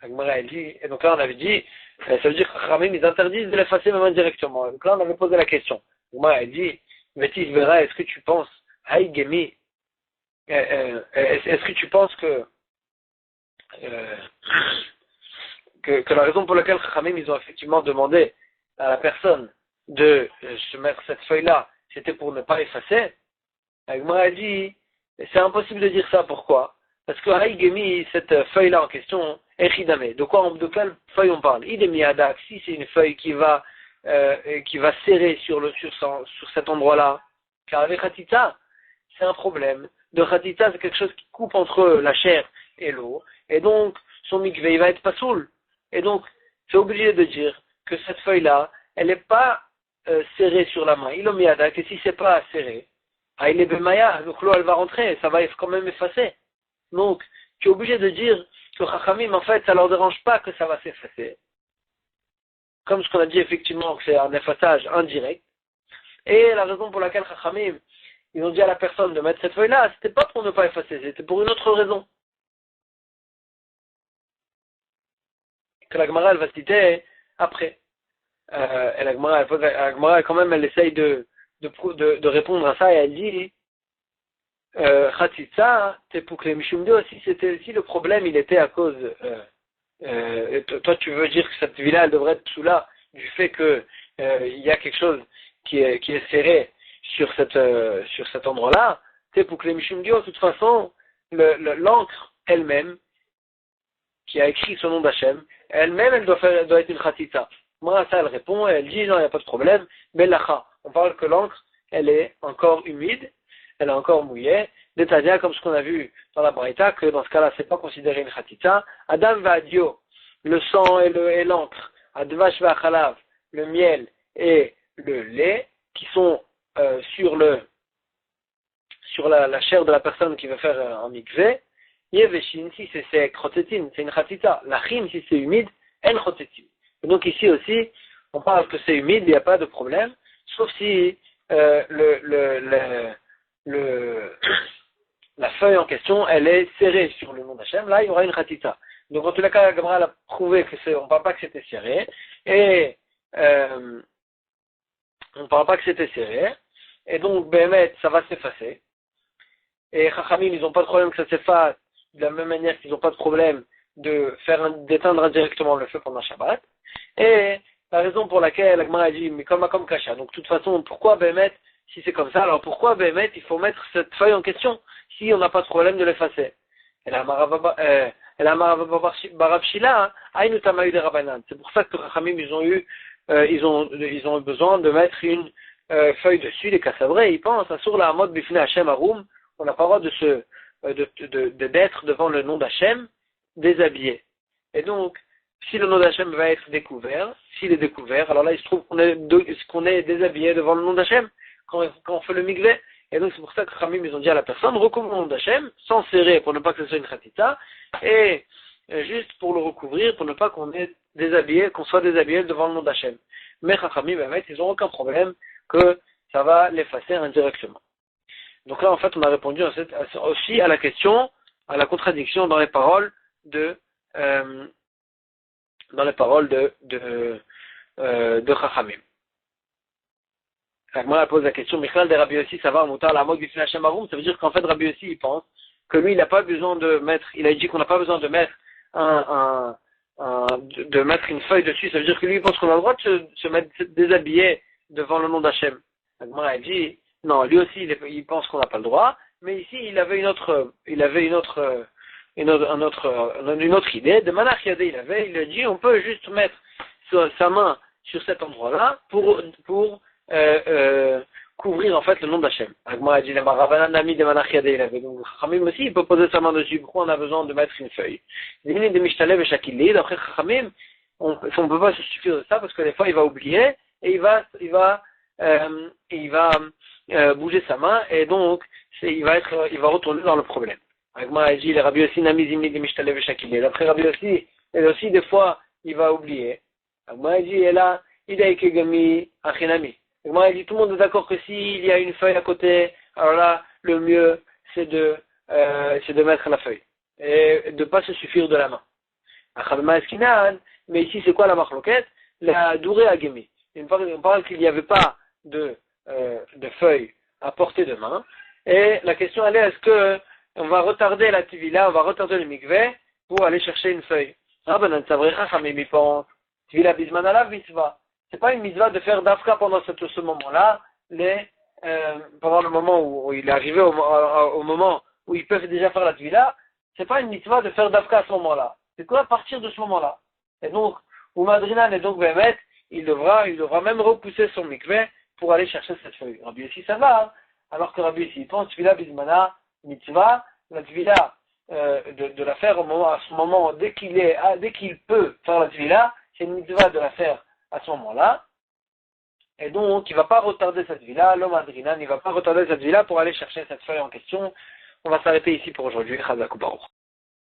Elle dit, et donc là on avait dit, ça veut dire que Chachamim ils interdisent de l'effacer même indirectement. Donc là on avait posé la question. Elle dit, Vétis verra, est-ce que tu penses, Haïgemi, est-ce que tu penses euh, que la raison pour laquelle Chachamim, ils ont effectivement demandé à la personne de se mettre cette feuille-là, c'était pour ne pas effacer? Agmara a dit, c'est impossible de dire ça, pourquoi? Parce que Haïgemi, cette feuille-là en question, Echidame. De quelle feuille on parle? Idemi Adak, si c'est une feuille qui va serrer sur cet endroit-là, car avec Khatita, c'est un problème. De Khatita, c'est quelque chose qui coupe entre la chair et l'eau, et donc son mikvé, il va être pas saoul. Et donc, c'est obligé de dire que cette feuille-là, elle n'est pas serrée sur la main. Ilomi Adak, et si c'est pas serré, il est Bemaya, donc l'eau elle va rentrer, ça va quand même effacer. Donc, tu es obligé de dire que Chachamim, en fait, ça leur dérange pas que ça va s'effacer. Comme ce qu'on a dit effectivement, que c'est un effaçage indirect. Et la raison pour laquelle Chachamim, ils ont dit à la personne de mettre cette feuille-là, c'était pas pour ne pas effacer, c'était pour une autre raison. Que la Gemara, elle va citer après. Et la Gemara, quand même, elle essaye de répondre à ça, et elle dit, Khatitsa, Tepukle Mishumdo, si le problème il était à cause, toi tu veux dire que cette villa elle devrait être sous là du fait que il y a quelque chose qui est serré sur cet endroit-là, Tepukle Mishumdo, de toute façon, l'encre elle-même, qui a écrit son nom d'Hachem, elle-même elle doit être une Khatitsa. Moi ça elle répond, elle dit non il n'y a pas de problème, mais l'acha, on parle que l'encre elle est encore humide, elle est encore mouillée, c'est-à-dire comme ce qu'on a vu dans la Braïta, que dans ce cas-là, c'est pas considéré une khatita. Adam va adio, le sang et l'encre, advash va khalav, le miel et le lait, qui sont sur la chair de la personne qui veut faire un mikvé. Yeveshin, si c'est sec, chotetin, c'est une khatita. Lachim, si c'est humide, en chotetin. Donc ici aussi, on parle que c'est humide, il n'y a pas de problème, sauf si la feuille en question, elle est serrée sur le nom d'Hachem, là il y aura une khatita. Donc en tous les cas, la Gemara a prouvé on ne parle pas que c'était serré, et on ne parle pas que c'était serré, et donc Béhémet, ça va s'effacer. Et Chachamim, ils n'ont pas de problème que ça s'efface, de la même manière qu'ils n'ont pas de problème d'éteindre indirectement le feu pendant Shabbat. Et la raison pour laquelle la Gemara a dit, mais comme Kasha, donc de toute façon, pourquoi Béhémet, si c'est comme ça, alors pourquoi Béhémet, il faut mettre cette feuille en question, si on n'a pas de problème de l'effacer? Et la Barabshila, Aïnou Tamaï de Rabanan. C'est pour ça que Chachamim, ils ont eu besoin de mettre une feuille dessus, les Kassavrés, ils pensent, sur la mode Bifne Hachem Arum, on n'a pas le droit d'être devant le nom d'Hachem, déshabillé. Et donc, si le nom d'Hachem va être découvert, s'il est découvert, alors là, il se trouve qu'on est déshabillé devant le nom d'Hachem, quand on fait le mikvé. Et donc, c'est pour ça que Khamim, ils ont dit à la personne, recouvre le nom d'Hachem, sans serrer, pour ne pas que ce soit une khatita, et juste pour le recouvrir, pour ne pas qu'on soit déshabillé devant le nom d'Hachem. Mais Khamim, ils n'ont aucun problème que ça va l'effacer indirectement. Donc là, en fait, on a répondu aussi à la question, à la contradiction dans les paroles de Chachamim. Moi, elle pose la question, Michal de Rabbi Yossi, ça va, Moutar la mode du Hashem Arum, ça veut dire qu'en fait, Rabbi Yossi, il pense que lui, il n'a pas besoin de mettre, il a dit qu'on n'a pas besoin de mettre de mettre une feuille dessus, ça veut dire que lui, il pense qu'on a le droit de se mettre déshabillé devant le nom d'Hachem. Moi, elle dit, non, lui aussi, il pense qu'on n'a pas le droit, mais ici, il avait une autre idée. De Manach Yadé, il a dit, on peut juste mettre sa main sur cet endroit-là pour couvrir en fait le nom d'Hachem. Agma a dit, le Marabanan Nami de Manach Yadé, il avait donc Chachamim aussi, il peut poser sa main dessus. Pourquoi on a besoin de mettre une feuille? De Mishtalev et Shakili, d'après Chachamim, on ne peut pas se suffire de ça parce que des fois il va oublier et il va bouger sa main et donc il va retourner dans le problème. Agma a dit, les Rabbi aussi Nami Zimni de Mishtalev et Shakili. D'après Rabbi aussi, et aussi des fois il va oublier. Agma a dit, et là, Idaikegami Achinami. Agma a dit, tout le monde est d'accord que s'il y a une feuille à côté, alors là, le mieux c'est de mettre la feuille et de ne pas se suffire de la main. Mais ici, c'est quoi la marloquette? La durée à Gemi. On parle qu'il n'y avait pas de feuilles à portée de main. Et la question elle est, est-ce que on va retarder la tvila, on va retarder le mikveh pour aller chercher une feuille. Rabbanan Savrei Chachamim y pense. Tvila bisman alav mitzvah. C'est pas une mitzvah de faire dafka pendant ce moment-là, pendant le moment où il est arrivé au moment où ils peuvent déjà faire la tvila. C'est pas une mitzvah de faire dafka à ce moment-là. C'est quoi à partir de ce moment-là? Et donc, Umadrinan et donc Behemet, il devra même repousser son mikveh pour aller chercher cette feuille. Rabbi Yossi ça va, hein, alors que Rabbi Yossi pense tvila bismana mitzvah, la tvila de la faire à ce moment, dès qu'il peut faire la tvila, c'est une mitzvah de la faire à ce moment-là. Et donc, il ne va pas retarder cette tvila, l'homme Adrinan, il ne va pas retarder cette tvila pour aller chercher cette feuille en question. On va s'arrêter ici pour aujourd'hui. Chazak ou Baruch.